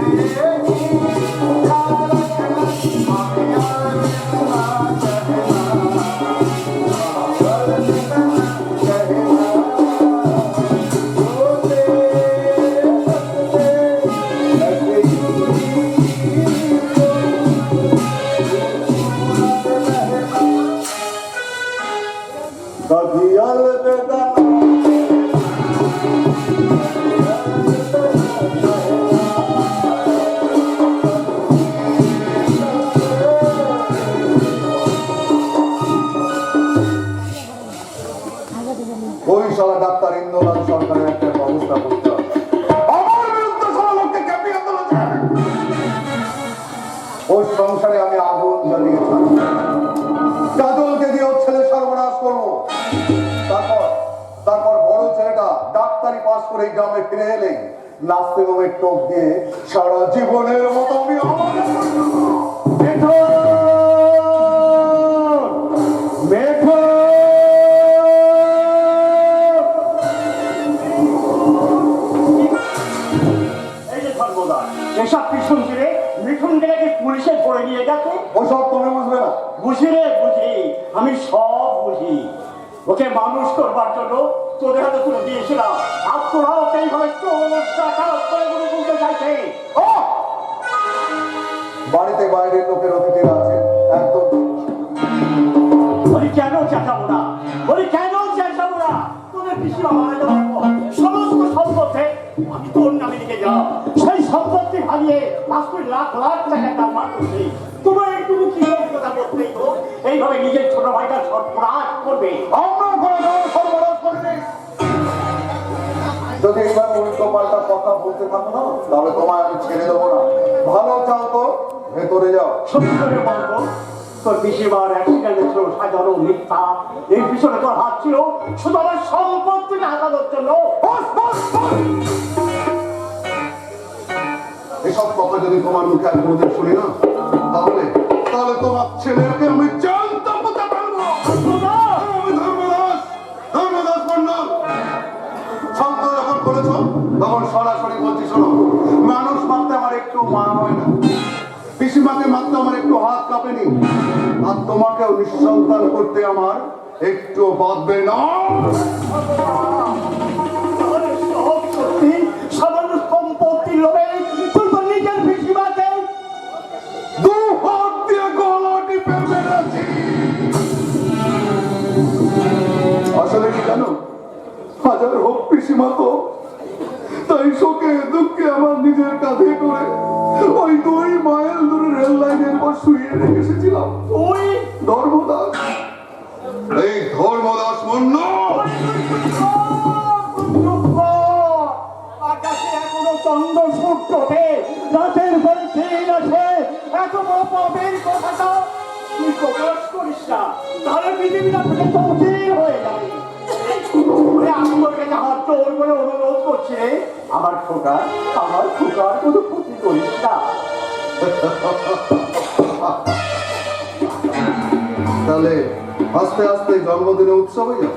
मेरे ये गीत याद रखना, कभी हाल में गाना कभी अलविदा। ওই শালা ডাক্তার ইন্দ্রনাথ সরকারের একটা ব্যবস্থা করতে হবে। আমার বিরুদ্ধে শালা লোককে ক্যাপিয়ে তুলেছে। ওই সংসারে আমি আগুন জ্বালিয়ে থাকি। কাজলকে দিয়ে ওর ছেলে সর্বনাশ করবো। তারপর বড় ছেলেটা ডাক্তারি পাস করে এই গ্রামে ফিরে এলেই নাচতে হোমের টোপ দিয়ে সারা জীবনের মতো আমি আমাকে এসব কি শুনছি রে? মিঠুন গেলে পুলিশে ধরে নিয়ে গেছে। ওসব তুমি বুঝবে না। বুঝি রে, বুঝি, আমি সব বুঝি। ওকে মানুষ করবার জন্য তোদের হাতে তুলে দিয়েছিলাম, আর তোরা ওকে এইভাবে তুলতে চাইছে। বাড়িতে বাইরের লোকের অতিথিরা আছে, একদম বলি কেন চেঁচাবো না, বলি কেন চেঁচাবো না? তোদের পিছিয়ে মারা যাওয়ার পর সমস্ত সম্পত্তি আমি তোর নামে লিখে যাও। সেই সম্পত্তি হারিয়ে আজকে লাখ লাখ টাকা কারবার করছে। তোমার একটু কি কথা বলতে তো এইভাবে নিজের ছোট ভাইটা সর্বনাশ করবে। আমরা করে দেবো, সর্বনাশ করে দিই। যদি এবার উল্টো পাল্টা কথা বলতে থাকো না, তাহলে তোমায় আমি ছেড়ে দেবো না। ভালো চাও তো ভেতরে যাও। সত্যি করে বলবো, তোর পিসিমার অ্যাক্সিডেন্ট ছিল সাধারণ মিথ্যা। এই পিছনে তোর হাত ছিল শুধু আমার সম্পত্তিকে হাতানোর জন্য। এসব কথা যদি তোমার মুখে আর কোনোদিন শুনি না, তাহলে তোমার ছেলেকে আমি জানতাম কোথায় পারবো। আমি ধর্মদাস মন্ডল। শব্দ যখন করেছ তখন সরাসরি বলছি, শোনো, মানুষ মারতে আমার একটু মায়া হয় না, পিসিমাকে মারতে আমার একটু হাত কাঁপেনি, আর তোমাকেও নিঃসন্তান করতে আমার একটু বাঁধবে না। সত্যি সাধারণ সম্পত্তির লোভে তুই তো নিজের পিসিমাকে দু হাত দিয়ে গলা টিপে মেরেছি। আসলে কি জানো, হাজার হোক পিসিমা তো, তাই শোকে দুঃখে আমার নিজের কাঁধে করে ওই 2 মাইল দূরে রেল লাইনের পর শুয়ে রেখে এসেছিলাম। ওই ধর্মদাস, এই ধর্মদাস মন্ডল। আকাশে এখনো চন্দ্র সূর্যতে রাতের পরে দিন আছে, এত বড় পাপের কথাটা তুই প্রকাশ করিস না, তাহলে পৃথিবীটা থেকে তৌজির হয়ে যাবে। আমি তোর কাছে হাত জোর করে অনুরোধ করছি, আমার খোকার কোনো ক্ষতি করিস না। তাহলে আস্তে আস্তে জন্মদিনে উৎসবে যাও,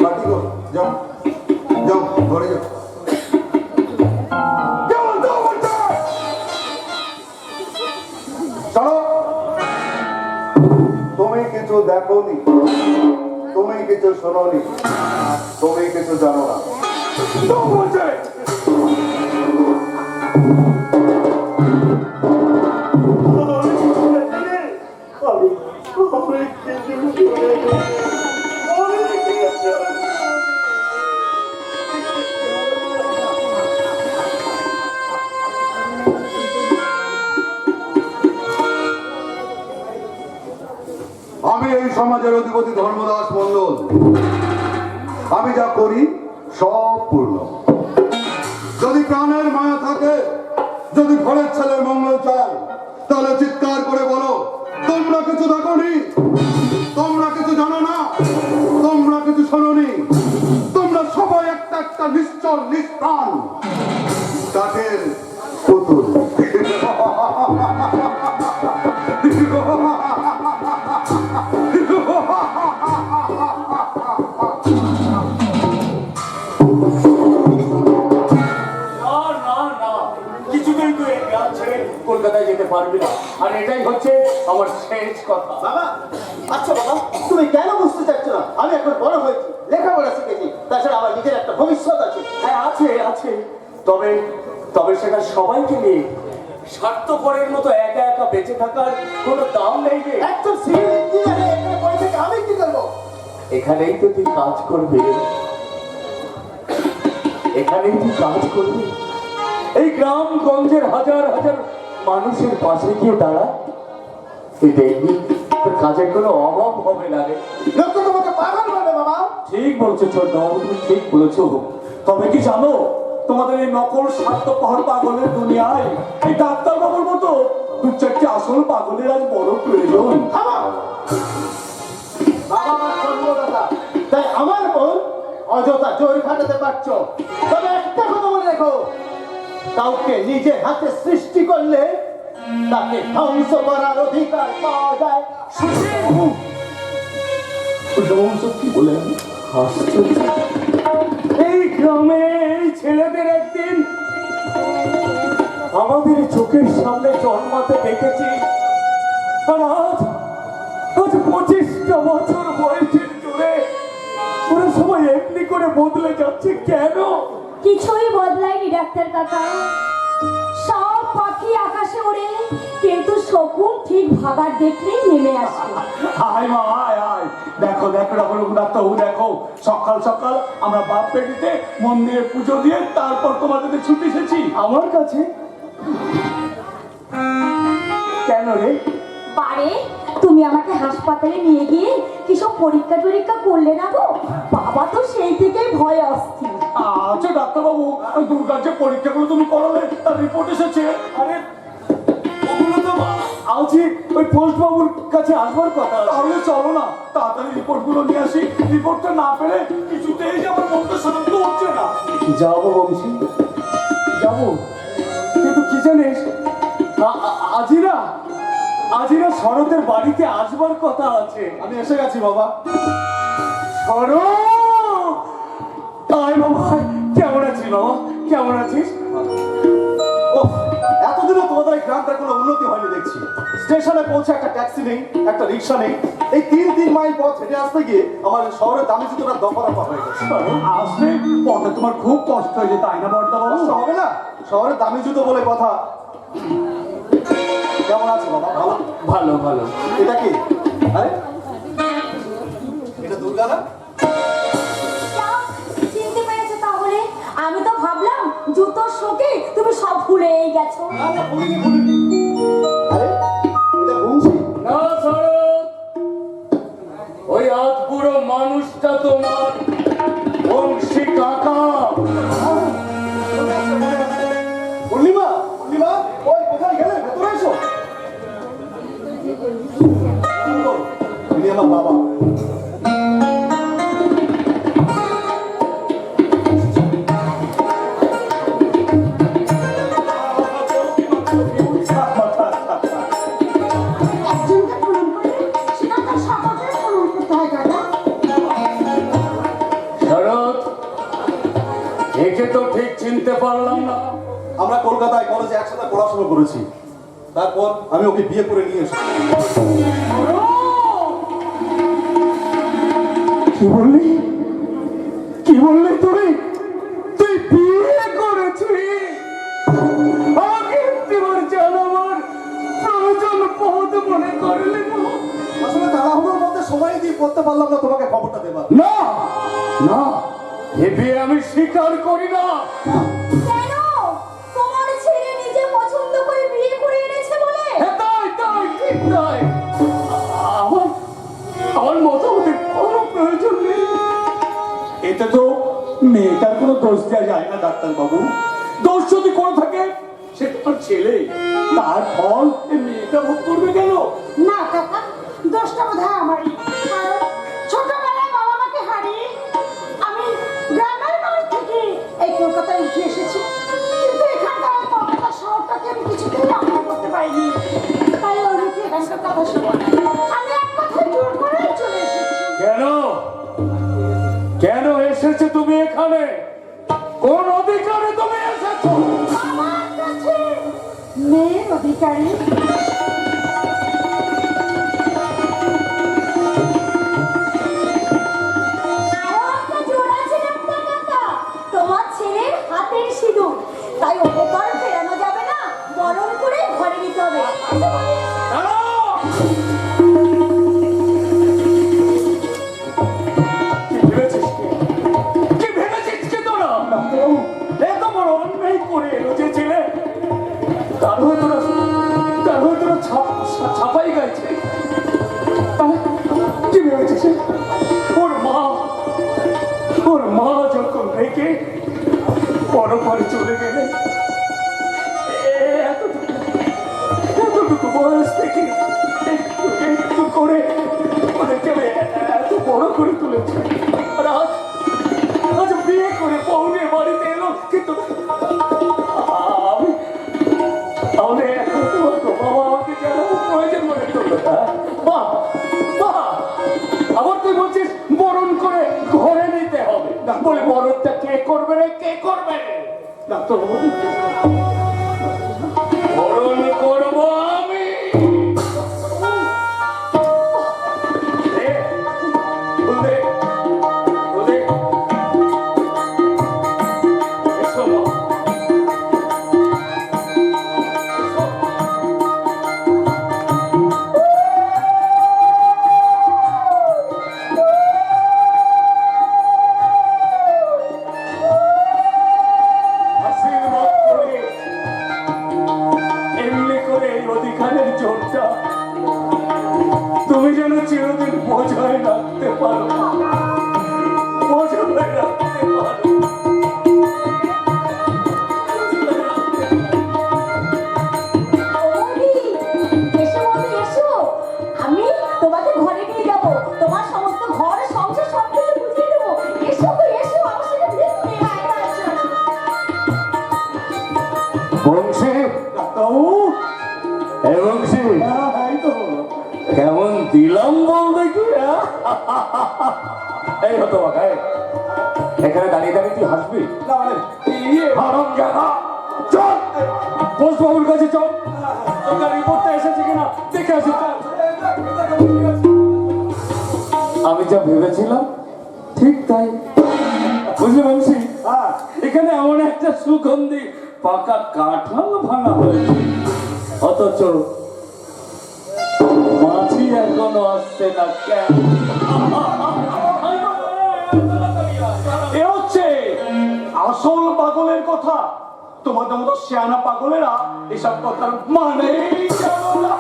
পার্টি করো, যাও। ঘরে যাও। চলো। তুমি কিছু দেখোনি, তুমি কিছু শোনোনি, তুমি কিছু জানো না। আমি এই সমাজের অধিপতি ধর্মদাস মন্ডল। আমি যা করি সব পূর্ণ। যদি প্রাণের মায়া থাকে, যদি ঘরের ছেলের মঙ্গল চাও, তাহলে চিৎকার করে বলো, তোমরা কিছু দেখোনি, তোমরা কিছু জানো না, তোমরা কিছু শোনোনি, তোমরা সবাই একটা একটা নিশ্চল নিষ্প্রাণ কাঠের পুতুল। কিছুতেই তুই এই গ্রাম ছেড়ে কলকাতায় যেতে পারবি না, আর এটাই হচ্ছে আমার শেষ কথা। বাবা, আচ্ছা বাবা, তুমি কেন বুঝতে চাচ্ছ না? আমি এখন বড় হয়েছি, লেখাপড়া শিখেছি, তাছাড়া আমার নিজের একটা ভবিষ্যৎ আছে। হ্যাঁ আছে আছে, তবে তবে সেটা সবাইকে নিয়ে স্বার্থপরের মতো একা একা বেঁচে থাকার কোনো দাম নেই রে। একজন সিভিল ইঞ্জিনিয়ারে এখানে পড়ে থেকে আমি কি করবো? এখানেই তো তুই কাজ করবি, এখানেই তুই কাজ করবি। এই গ্রামগঞ্জের হাজার হাজার মানুষের পাশে গিয়ে দাঁড়া, তুই দেখবি তোর কাজের কোনো অভাব হবে না রে। লোক তো তোমাকে পাগল বলবে বাবা। ঠিক বলছো ছোট, তুমি ঠিক বলেছো। তবে কি জানো, তোমাদের এই নকল স্বার্থপর পাগলের দুনিয়ায় এই ডাক্তার বাবুর মতো দু চারটি আসল পাগলের আজ বড় প্রয়োজন। বাবা আমার জন্মদাতা, তাই আমার বোন অযথা জোর খাটাতে পারছো। তবে একটা কথা মনে রেখো, কাউকে নিজের হাতে সৃষ্টি করলে তাকে ধ্বংস করার অধিকার পাওয়া যায়। সত্যি বলে এই গ্রামে এই ছেলেদের একদিন আমাদের চোখের সামনে জন্মাতে দেখেছি, আর আজ 25টা বছর বয়সের জুড়ে ওরা সবাই এমনি করে বদলে যাচ্ছে কেন? কিছুই বদলায়নি ডাক্তার কাকা, সব পাখি আকাশে ওড়ে, কিন্তু শকুন ঠিক ভাগার দেখলেই নেমে আসে। আয় মা আয় আয়, দেখো দেখো রঘুনাথবাবু, দেখো সকাল সকাল আমরা বাপ পেটিতে মন্দিরে পুজো দিয়ে তারপর তোমাদের ছুটি এসেছি আমার কাছে। কেন রে? পারে তুমি আমাকে হাসপাতালে নিয়ে গিয়ে কিসব পরীক্ষা টরীক্ষা করলে না গো? বাবা তো সেই থেকেই ভয় অস্থির। আচ্ছা ডাক্তারবাবু, ওই দুর্গার যে পরীক্ষাগুলো তুমি করালে তার রিপোর্ট এসেছে। আরে ওগুলো তো আজই ওই পোস্ট বাবুর কাছে আসবার কথা। তাহলে চলো না তাড়াতাড়ি রিপোর্টগুলো নিয়ে আসি। রিপোর্টটা না পেলে কিছুতেই যে আমার মনটা শান্ত হচ্ছে না। যাবো বংশী, যাবো, কিন্তু কি জানিস, আজিরা আজিরা শরতের বাড়িতে আসবার কথা আছে। আমি এসে গেছি বাবা। শরৎ, আয় বাবা, কেমন আছিস বাবা, কেমন আছিস? ও, এতদিনও তোমাদের এই গ্রামটার কোনো উন্নতি হয়নি দেখছি। স্টেশনে পৌঁছে একটা ট্যাক্সি নেই, একটা রিক্সা নেই। এই 3 মাইল পথ হেঁটে আসতে গিয়ে আমার শহরের দামি জুতোটা দফা দফা হয়ে গেছে। আসলে পথে তোমার খুব কষ্ট হয়েছে তাই না বর্দা বাবু? কষ্ট হবে না, শহরের দামি জুতো বলে কথা। কেমন আছো বাবা? ভালো? ভালো ভালো। এটা কি? আরে এটা দুর্গা না? চিনতে পেরেছো তাহলে? আমি তো ভাবলাম জুতোর শোকে তুমি সব ভুলেই গেছো। না না, ভুলিনি ভুলিনি। আরে এটা বংশী। না শরৎ, ওই আজ পুরো মানুষটা তোমার বংশী কাকা। পূর্ণিমা, পূর্ণিমা, ওই কোথায় গেলে? ভেতরে এসো। ইনি আমার বাবা। আমরা কলকাতায় কলেজে একসাথে পড়াশোনা করেছি। তারপর আমি ওকে বিয়ে করে নিয়ে এসেছি। কি বললি? কি বললি তুই? তুই বিয়ে করেছিস? আমাকে তোমার জানাবার প্রয়োজন বোধ মনে করলি না? আসলে তাড়াহুড়োর মধ্যে সময় দিয়ে করতে পারলাম না তোমাকে খবরটা দেবার। না না, এ বিয়ে আমি স্বীকার করি না। কেন? তোমার ছেলে নিজে পছন্দ করে বিয়ে করে এনেছে বলে? হ্যাঁ, তাই তাই ঠিক তাই। আমার আমার মতামতের কোনো প্রয়োজন নেই। এতে তো মেয়েটার কোনো দোষ দেওয়া যায় না ডাক্তার বাবু। দোষ যদি করে থাকে সে তোমার ছেলে, তার ফল এ মেয়েটা ভোগ করবে কেন? না কাকা, দোষটা বোধহয় আমারই। কারণ ছোটবেলায় বাবা মাকে হারিয়ে আমি গ্রামের বাড়ি থেকে এই কলকাতায় উঠে এসেছি, কিন্তু এখানকার এই কলকাতা শহরটাকে আমি কিছুতেই আপন করতে পারিনি। তাই ওর মুখে এখানকার কথা শুনে আমি এক কথায় জোর করে চলে এসেছি। কেন কেন এসেছে তুমি এখানে? কোন অধিকারে তুমি এসেছো? আমার কাছে মেয়ের অধিকারী। আরো একটা জোর আছে ডাক্তার কাকা, তোমার ছেলের হাতের সিঁদুর, তাই উপকার ফেরানো যাবে না, বরণ করে ঘরে নিতে হবে। কি ভেবেছিস কি তোরা? এত বড় অন্যায় করে এলো যে ছেলে, তার হয়ে তোরা ছাপাই গাইছে। কি ভেবেছিস? ওর মা যখন রেখে বড় ঘরে চলে গেলে এতটুকু বয়স থেকে একটু একটু করে ওদেরকে এত বড় করে তুলেছে। আর আজ বিয়ে করে পৌনে বাড়িতে এলো, কিন্তু আমি এখন তোমার বাবা আমাকে জানাবো প্রয়োজন মনে করলো না। বাহ বাহ, আবার তুই বলছিস বরণ করে ঘরে নিতে হবে। বলে বরণটা কে করবে রে? কে করবে রে? ডাক্তার বরণ করবো আমি। তুমি যেন চিরদিন বোঝায় রাখতে পারো, বোঝায় রাখতে পারো। আমি তোমাকে ঘরে নিয়ে যাব, তোমার সমস্ত ঘর সংসার সবকিছু বুঝিয়ে দেবো। এসো গো, এসো আমার সাথে ভেতরে আসো। বংশী, বংশী কেমন দিলাম বল দেখি। এই হতো এখানে দাঁড়িয়ে দাঁড়িয়ে তুই হাসবি না? মানে হারাম জানা, চল পোস্ট বাবুর কাছে চল, তোর রিপোর্টটা এসেছে কিনা দেখে আসি। আমি যা ভেবেছিলাম ঠিক তাই, বুঝলি বংশী? এখানে এমন একটা সুগন্ধি পাকা কাঁঠাল ভাঙা হয়েছে, অথচ মাছি এখনো আসছে না কেন? এ হচ্ছে আসল পাগলের কথা। তোমাদের মতো শিয়ানা পাগলেরা এসব কথার মানে জানো না।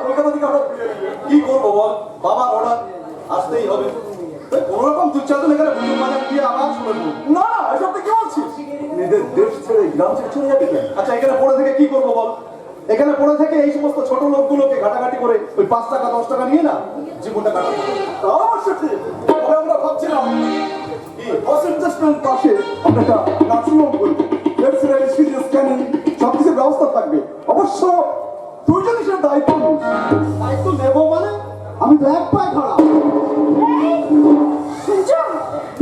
কলকাতা থেকে আমরা কি করবো বল? বাবার অর্ডার আসতেই হবে। কোন রকম দুচ্চাদন এখানে বুঝুন বাজার দিয়ে আবার শুনবো না। এসব কি বলছিস? নিজের দেশ ছেড়ে গ্রাম ছেড়ে চলে যাবে কেন? আচ্ছা, এখানে পড়ে থেকে কি করবো বল? এখানে পড়ে থেকে এই সমস্ত ছোট লোকগুলোকে ঘাটাঘাটি করে ওই 5 টাকা 10 টাকা নিয়ে না জীবনটা কাটাবো। অবশ্যই ঠিক। তবে আমরা ভাবছিলাম পাশে আমরা একটা নার্সিংহোম করবো, এক্সরে সিটি স্ক্যানিং সবকিছুর ব্যবস্থা থাকবে। অবশ্য তুই যদি সে দায়িত্ব নিস। দায়িত্ব নেবো মানে আমি তো এক পায়ে খারাপ। শুনছো?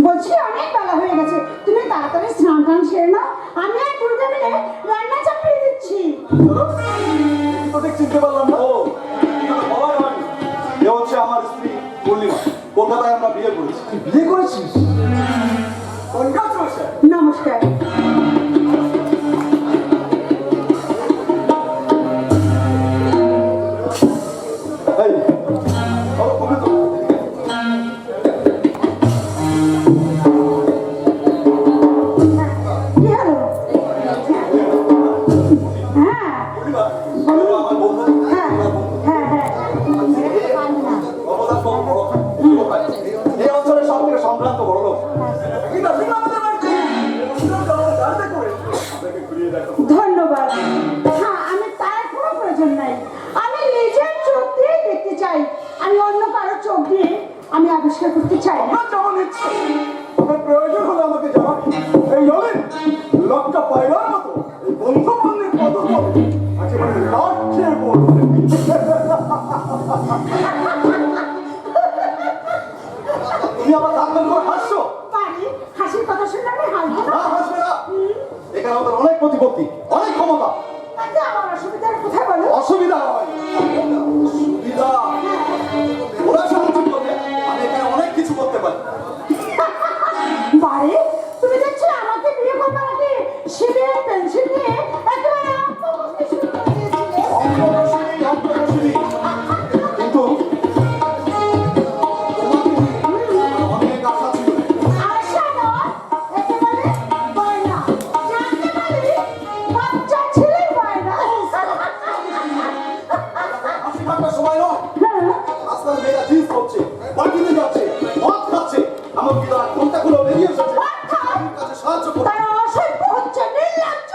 বলছি বলছি অনেক বেলা হয়ে গেছে, তুমি তাড়াতাড়ি স্নান টান সেরে নাও, আমি আর দুর্গা মিলে রান্না চাপিয়ে দিচ্ছি। তোকে চিনতে পারলাম না। ও বাবা রানী, এ হচ্ছে আমার স্ত্রী পূর্ণিমা। কলকাতায় আমরা বিয়ে করেছি। বিয়ে করেছিস? কনগ্রাচুলেশন। নমস্কার। এই বাবা, কবে তো কি হলো? হ্যাঁ পূর্ণিমা, আমার বন্ধু, হ্যাঁ হ্যাঁ হ্যাঁ অবদান কম বড় ভাই। এই অঞ্চলের সব থেকে সম্ভ্রান্ত বড় লোক। এটা শুনে আমাদের বাড়িতে গাড়িতে করে আপনাকে ঘুরিয়ে দেখাবো। ধন্যবাদ। হ্যাঁ, আমি তার কোনো প্রয়োজন নাই, আমি নিজের চোখ দিয়ে দেখতে চাই, আমি অন্য কারো চোখ দিয়ে আমি আবিষ্কার করতে চাই না। আমার যেমন ইচ্ছে, তোমার প্রয়োজন হলে আমাকে জানাবি। এই নলেন লক্কা পাইবার মতো এই বন্ধু বন্ধের কত একেবারে লাট খেয়ে পড়বে। তুমি আমার দাঁতের করে হাসছো? পারি, হাসির কথা শুনলে আমি হাসবো না। না, হাসবে না। এখানে আমাদের অনেক প্রতিপত্তি, অনেক ক্ষমতা। তাতে আমার অসুবিধার কোথায় বলো? অসুবিধা হয়, সুবিধা। ওরা সাহায্য করবে, আমি এখানে অনেক কিছু করতে পারি। বারে, তুমি দেখছো আমাকে বিয়ে করবার আগে সিঁড়ির পেন্সিল নিয়ে একেবারে অঙ্ক করতে শুরু করে দিয়েছিলে। অঙ্করসিনী, অঙ্করসিনী। কিন্তু অনেক আশা ছিল। আশা নয়, একেবারে বায়না। জানতে পারি বাচ্চা ছেলের বায়না। হাসি ঠাট্টার সময় নয়। হ্যাঁ, রাস্তার মেয়েরা জিন্স করছে, পার্টিতে যাচ্ছে, মদ খাচ্ছে, এমনকি তারা কোনটাগুলো বেরিয়ে এসেছে আমার কাছে সাহায্য করছে। তারা অসভ্য হচ্ছে, নির্লজ্জ।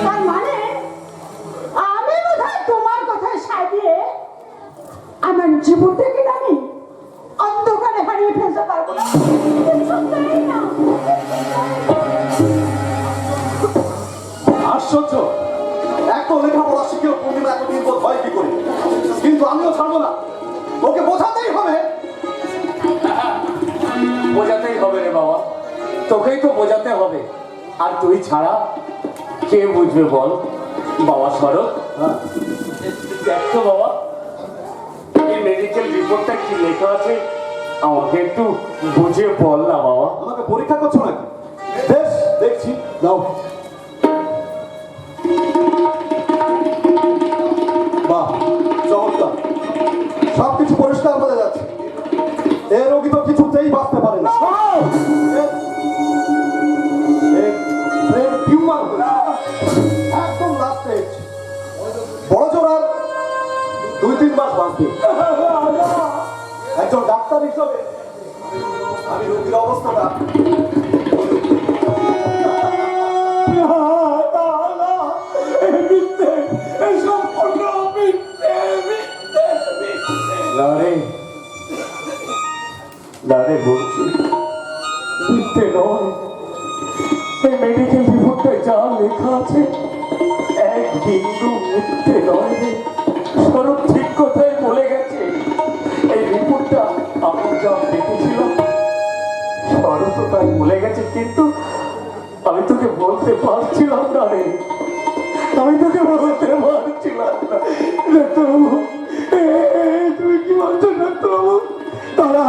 তার মানে আমি বোধহয় তোমার কথায় সাজিয়ে আমার জীবনটাকে আমি অন্ধকারে হারিয়ে ফেলতে পারবো না। কিছু চাই না। আশ্চর্য, এত লেখাপড়া শিখেও পূর্ণিমা এতদিন বোধ হয় কি করে। কিন্তু আমিও ছাড়বো না, ওকে বোঝাতেই হবে। বোঝাতেই হবে রে বাবা, তোকেই তো বোঝাতে হবে। আর তুই ছাড়া কে বুঝবে বল বাবা? শরৎ, দেখ তো বাবা, এই মেডিকেল রিপোর্টটা কি লেখা আছে আমাকে একটু বুঝে বল না বাবা। আমাকে পরীক্ষা করছো নাকি? বেশ, দেখছি, দাও। বাহ, চমৎকার, সবকিছু পরিষ্কার বোঝা যাচ্ছে। এ রোগী তো কিছুতেই বাঁচতে পারে না। ব্রেন টিউমার একদম লাস্ট স্টেজ। বড় জোর আর 2-3 মাস বাঁচবে। একজন ডাক্তার হিসাবে আমি রোগীর অবস্থাটা দাঁড়ে বলছি মিথ্যে নয়। এই মেডিকেল রিপোর্টে যা লেখা আছে এক বিন্দু মিথ্যে নয় রে। শরৎ ঠিক কথাই বলে গেছে। এই রিপোর্টটা আমি যা দেখেছিলাম শরৎ তাই বলে গেছে, কিন্তু আমি তোকে বলতে পারছিলাম না রে। আমি তোকে বলতে পারছিলাম না। ডাক্তারবাবু, তুমি কি বলছো ডাক্তারবাবু? তারা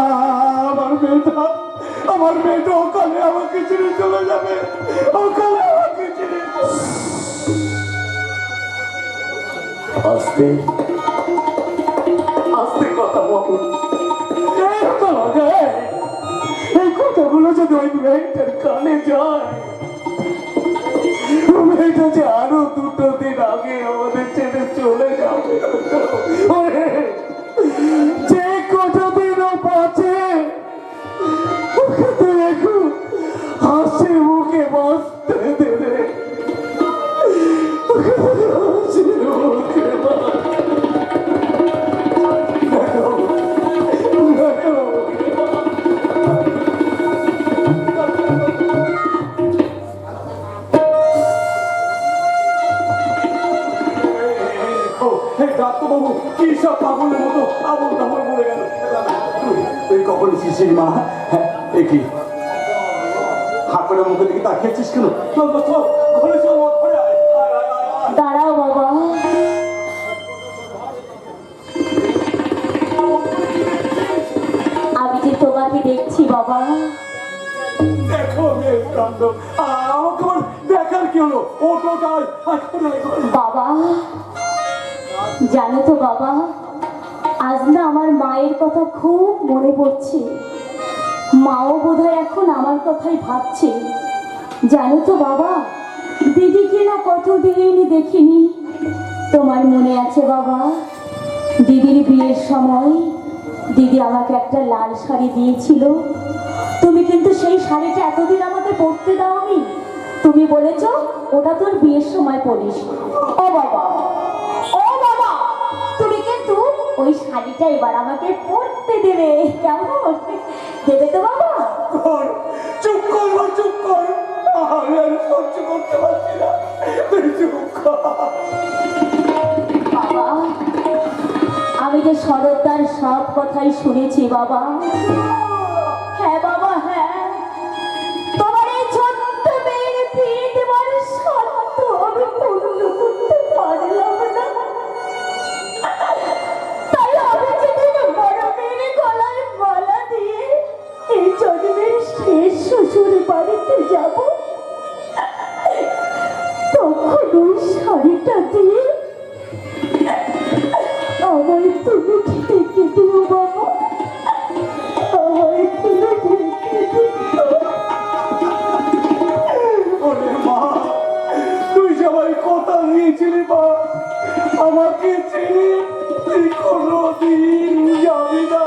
আমার মেয়েটা ওখানে আমাকে ছেড়ে চলে যাবে, ওখানে আমাকে ছেড়ে। আস্তে আস্তে কথা বল। এই কথাগুলো যদি ওই মেয়েটার কানে যায়, মেয়েটা যে আরো 2 দিন আগে আমাদের ছেড়ে চলে যাবে। যে কটা দিনও বাঁচে ওকে তো একটু হাসি মুখে বাঁচতে দেবে। হাসি মুখে ডাক্তারবাবু কি সব পাগলের মতো আবল তাবল বলে গেল। তুই কখন শিশির মা? এই হাত করে মুখের দিকে তাকিয়েছিস কেন? চল তো চল, ঘরে চল, ঘরে আয়, আয়, আয়, আয়, আয়। দাঁড়াও বাবা, আমি যে তোমাকে দেখছি বাবা। দেখো মেয়ের কাণ্ড, আমাকে আবার দেখার কি হলো? ও তো তাই বাবা জানো তো বাবা, আজ না আমার মায়ের কথা খুব মনে পড়ছে। মাও বোধহয় এখন আমার কথাই ভাবছে। জানো তো বাবা, দিদিকে না কতদিন দেখিনি। তোমার মনে আছে বাবা, দিদির বিয়ের সময় দিদি আমাকে একটা লাল শাড়ি দিয়েছিল। তুমি কিন্তু সেই শাড়িটা এতদিন আমাকে পরতে দাওনি। তুমি বলেছো ওটা তোর বিয়ের সময় পরিস। ও বাবা, ও বাবা, তুমি কিন্তু ওই শাড়িটা এবার আমাকে পরতে দেবে, কেমন? দেবে তো বাবা? চুপ কর মা, চুপ কর, আমি আর সহ্য করতে পারছি না, তুই চুপ কর। বাবা, আমি যে শরৎদার সব কথাই শুনেছি বাবা। হ্যাঁ বাবা, হ্যাঁ, তোমার এই ছোট্ট মেয়ের বিয়ে দেওয়ার শর্ত আমি পূর্ণ করতে পারলাম না। তাই আমি যেদিন বড় মেয়ের গলায় মালা দিয়ে এই জন্মের শেষ শ্বশুর বাড়িতে যাব, তখন ওই শাড়িটা দিয়ে আমায় তুমি ঢেকে দিও বাবা, আমায় তুমি ঢেকে দিও। ওরে মা, তুই সবাই কথা দিয়েছিলি মা, আমাকে ছেড়ে তুই কোনোদিন যাবি না।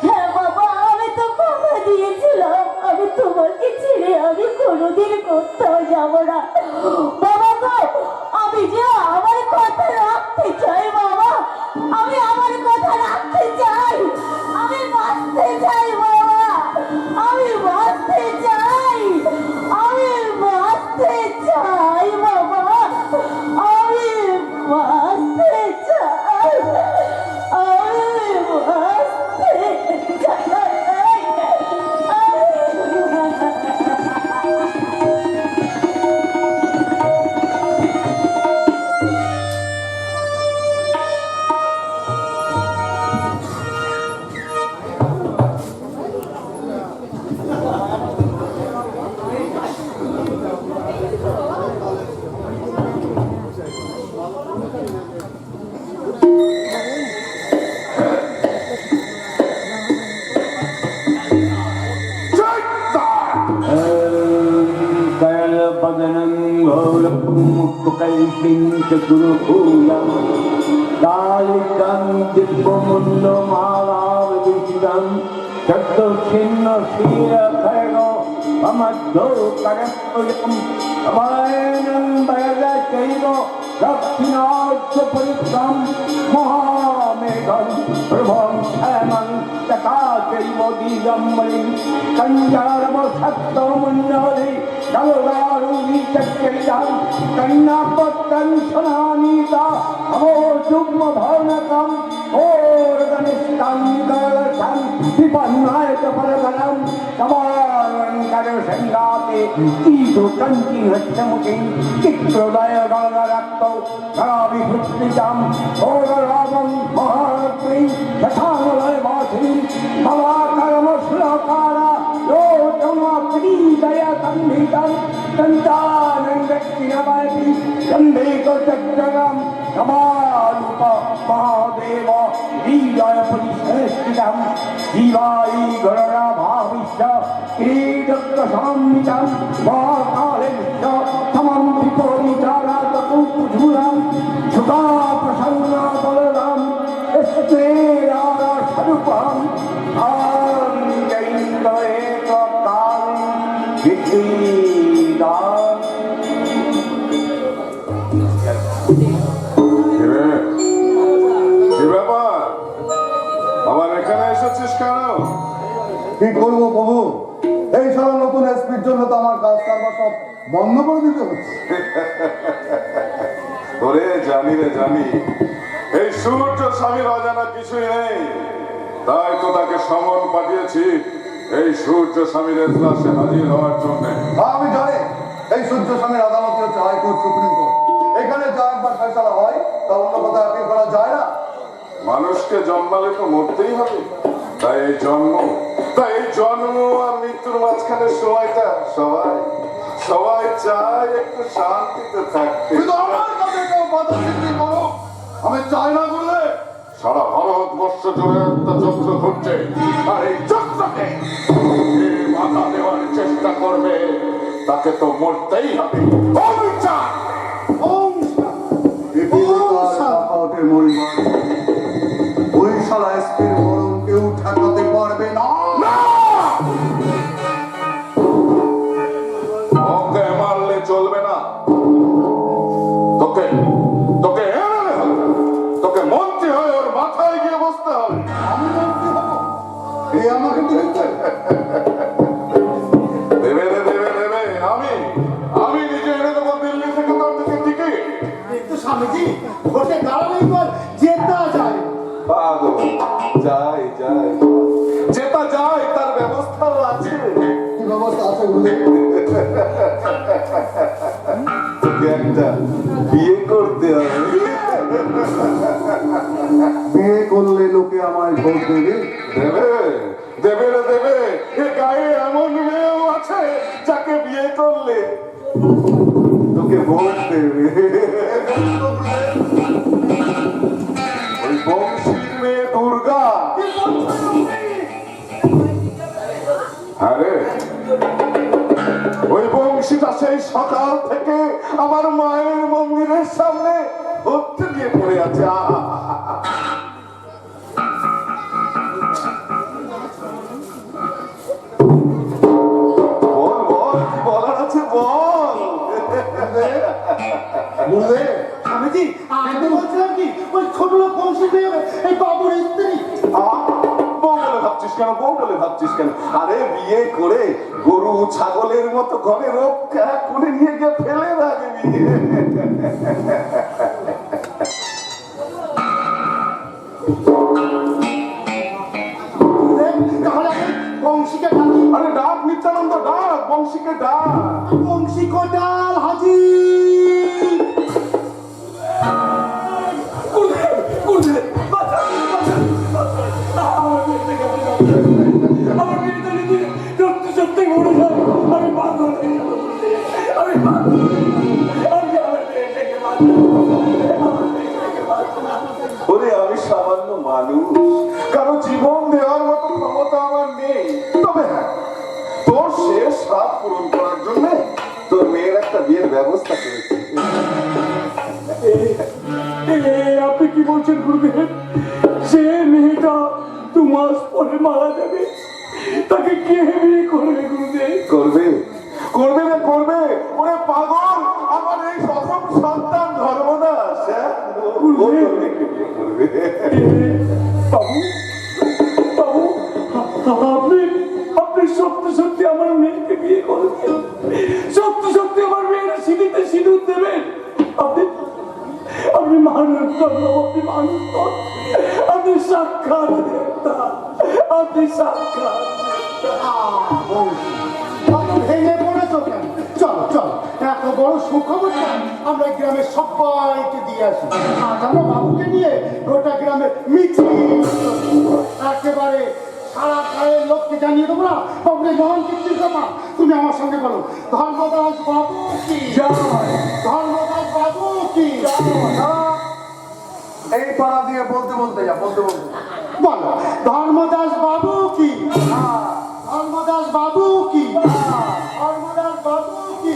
হ্যাঁ বাবা, আমি তো কথা দিয়েছিলাম আমি তোমাকে ছেড়ে আমি কোনোদিন কোথাও যাব না। বাবা গো, আমি যে আমার কথা রাখতে চাই বাবা, আমি আমার কথা রাখতে চাই, আমি বাঁচতে চাই বাবা, আমি বাঁচতে চাই, আমি বাঁচতে চাই বাবা, আমি বাঁচতে চাই, আমি বাঁচতে চাই। দক্ষিণার্থপরিক্রম মহামেঘম প্রভম শ্যামং চকাচৈব দিগম্বরিং কঞ্জারব সপ্তমণ্ডলে কলদারুণী চক্রিতাং কন্যাপত্রং সোনানীতা অমো যুগ্ম ভৌনকম ওরগনিষ্টাং কলশং বিপন্নায়ত পরগণম সমারণ করসঙ্গাতে তীতো কঞ্চি হস্তমুখে চিত্রদয় গণরক্ত গণাবিভূতিজাম ওররাবং মহাগ্রী যথামলয় বাসিনী ভবাকরম শ্লোকারা योजनाप्रीतया संहितं दन्तानन्दक्षिणमयति गन्धेकचक्रं समारूप महादेव लीलाय परिश्रेष्ठितं जीवायि गणनाभाविश्च क्रीडक्रसान्वितं महाकालेश्च समं विपरीचारातकुपुधुरं सुखाप्रसन्नाबलरां स्नेहारस्वरूपम् আমার এখানে এসেছিস কেন? কি করবো প্রভু, এই সারা নতুন এসপির জন্য তো আমার কাজ কারবার সব বন্ধ করে দিতে হচ্ছে। ওরে জানি রে জানি, এই সূর্য স্বামীর অজানা কিছুই নেই, তাই তো তাকে সমন পাঠিয়েছি এই সূর্য স্বামীর এজলাসে হাজির হওয়ার জন্য। আমি জানি এই সূর্য স্বামীর আদালত হচ্ছে হাইকোর্ট, সুপ্রিম কোর্ট। এখানে যা একবার ফয়সালা হয় তা অন্য কথা আপিল করা যায় না। মানুষকে জন্মালে তো মরতেই হবে, তাই এই জন্ম আর মৃত্যুর মাঝখানে সময়টা সবাই চায় একটু শান্তিতে থাকতে। কিন্তু আমার কাছে কেউ বাধা সৃষ্টি করো, আমি চাই না বললে সারা ভারতবর্ষ জুড়ে একটা চক্র ঘুরছে, আর এই চক্রকে যে বাধা দেওয়ার চেষ্টা করবে তাকে তো মরতেই হবে। ওই শালা এসপির মরণ কেউ ঠেকাতে পারবে না। ওকে মারলে চলবে না, তোকে মন্ত্রী হয়ে ওর মাথায় গিয়ে বসতে হবে। আমি মন্ত্রী হবো? এই আমাকে দেবে আমি নিজে এনে দেবো দিল্লি থেকে তোর দিকে টিকিট। কিন্তু স্বামীজি, ভোটে দাঁড়ালেই পর জেতা যায়। পাগল, যাই যেটা যায় তার ব্যবস্থাও আছে। কি ব্যবস্থা আছে বলে? তোকে একটা বিয়ে করতে হবে। বিয়ে করলে লোকে আমায় ভোট দেবে। এ গায়ে এমন মেয়েও আছে যাকে বিয়ে করলে তোকে ভোট দেবে। ওই বংশীর মেয়ে দুর্গা। আরে ওই বংশীটা সেই সকাল থেকে আমার মায়ের মন্দিরের সামনে ভর্তি দিয়ে পড়ে আছে। বল কি বলার আছে বল। স্বামীজি, আমি বলছিলাম কি, ওই ছোট লোক বংশী পেয়ে এই বাবুর স্ত্রী। বউ বলে ভাবছিস কেন? আরে বিয়ে করে গরু ছাগলের মতো ঘরে রক্ষা করে নিয়ে গিয়ে ফেলে রাখে বিয়ে। তাহলে আমি বংশীকে ডাকি। আরে ডাক নিত্যানন্দ, ডাক বংশীকে ডাক। বংশী কোটাল হাজি। ওরে আমি সামান্য মানুষ, কারো জীবন দেওয়ার মতো ক্ষমতা আমার নেই। তবে হ্যাঁ, তোর শেষ রাত পূরণ করার জন্য তোর মেয়ের একটা বিয়ের ব্যবস্থা করেছি। আপনি কি বলছেন গুরুদেব? সে মেয়েটা 2 মাস পরে মারা যাবে, তাকে কে বিয়ে করবে গুরুদেব? করবে ওরে পাগল, আমার এই প্রথম সন্তান ধর্মদাস। আপনি সত্যি আমার মেয়েকে বিয়ে করেছেন? সত্যি আমার মেয়েরা সিঁড়িতে সিঁদুর দেবেন? আপনি মানুষ আপনি সাক্ষাৎ দেবতা, আপনি সাক্ষাৎ। ভেঙে পড়েছো কেন? চলো, এত বড় সুখবরটা আমরা গ্রামের সবাইকে দিয়ে আসি। আজ আমরা বাবুকে নিয়ে গোটা গ্রামে মিছিল একেবারে সারা গায়ের লোককে জানিয়ে দেবো না বাবুরে মহান কীর্তির কথা। তুমি আমার সঙ্গে বলো, ধর্মদাস বাবু কি ধর্মদাস বাবু কি। এই পাড়া দিয়ে বলতে বলো, ধর্মদাস বাবু কি ধর্মদাস বাবু কি ধর্মদাস বাবু কি।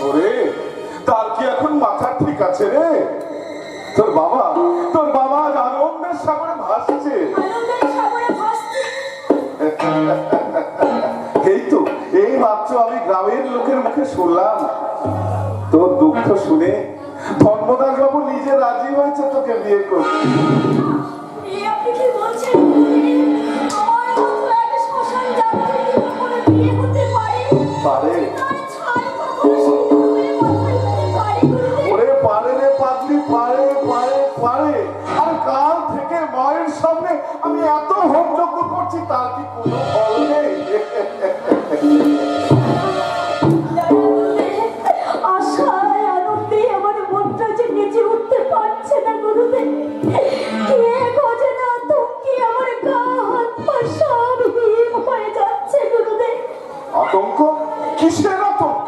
ওরে, তার কি এখন মাথা ঠিক আছে রে? তোর বাবা আজ আনন্দের সাগরে ভাসছে। এই ভাবছো আমি গ্রামের লোকের মুখে শুনলাম? তোর দুঃখ শুনে ধর্মদাস বাবু নিজে রাজি হয়েছে তোকে বিয়ে করতে। এই আপনি কি বলছেন? আমার মতো একটা শ্মশান যাত্রী কি কখনো বিয়ে হতে পারে? পারে? তার ছাই কখনো সিঁদুরের মাথায় দিতে পারে গুরুদেব? ওরে পারে রে পাগলি, পারে পারে পারে। আর কাল থেকে মায়ের সামনে আমি এত হোমযজ্ঞ করছি, তার কি কোনো ফল নেই? আশায় আনন্দে আমার মনটা যে নেচে উঠতে পারছে না গুরুদেব। কে অজানা আতঙ্কে আমার গা হাত পা সব হিম হয়ে যাচ্ছে গুরুদেব। আতঙ্ক? কিসের আতঙ্ক?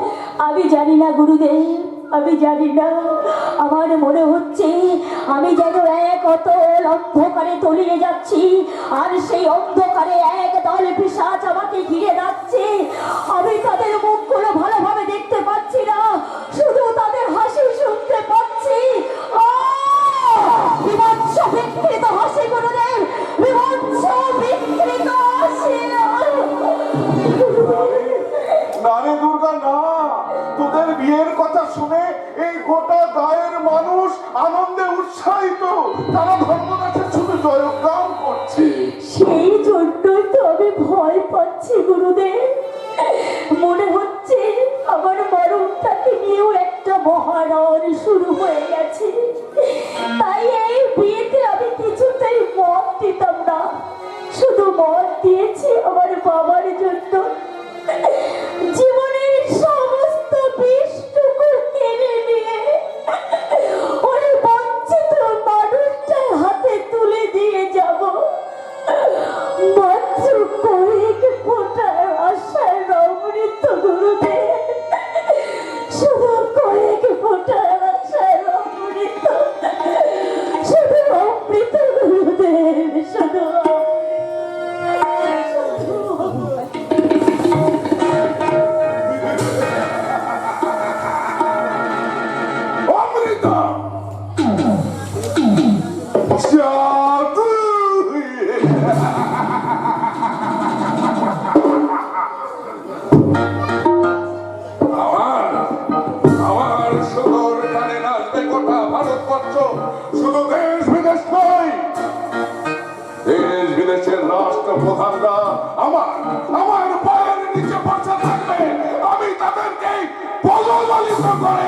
আমি জানি না গুরুদেব, আমি জানি না। আমার মনে হচ্ছে আমি যেন এক অতল অন্ধকারে তলিয়ে যাচ্ছি, আর সেই অন্ধকারে এক দল পিশাচ আমাকে ঘিরে যাচ্ছে। আমি তাদের মুখগুলো ভালোভাবে দেখতে পাচ্ছি না, শুধু তাদের হাসি শুনতে পাচ্ছি। বিভৎস বিকৃত হাসি গুরুদেব, বিভৎস বিকৃত হাসি। না রে দুর্গা না, তোদের বিয়ের কথা শুনে এই গোটা গায়ের মানুষ আনন্দে উৎসাহিত, তারা ধর্মদাসের শুধু জয়গান করছে। সেই জন্যই তো আমি ভয় পাচ্ছি গুরুদেব। মনে হচ্ছে আমার মরণটাকে নিয়েও একটা মহারণ শুরু হয়ে গেছে। তাই এই বিয়েতে আমি কিছুতেই মত দিতাম না, শুধু মত দিয়েছি আমার বাবার জন্য। জীবনের সমস্ত বিষটুকু কেড়ে নিয়ে ওই বঞ্চিত মানুষটার হাতে তুলে দিয়ে যাব। মাত্র কয়েক ফোঁটার আশার অমৃত গুরুদেব, শুধু কয়েক ফোঁটার আশার অমৃত, শুধু অমৃত গুরুদেব, শুধু অমৃতা জাদু। আমার সুদূর কানে নাচবে গোটা ভারতবর্ষ, শুধু দেশ বিদেশ নয়, দেশ বিদেশের রাষ্ট্রপ্রধানরা আমার আমার পায়ের নিচে বসে থাকবে। আমি তাদেরকে পদদলিত করে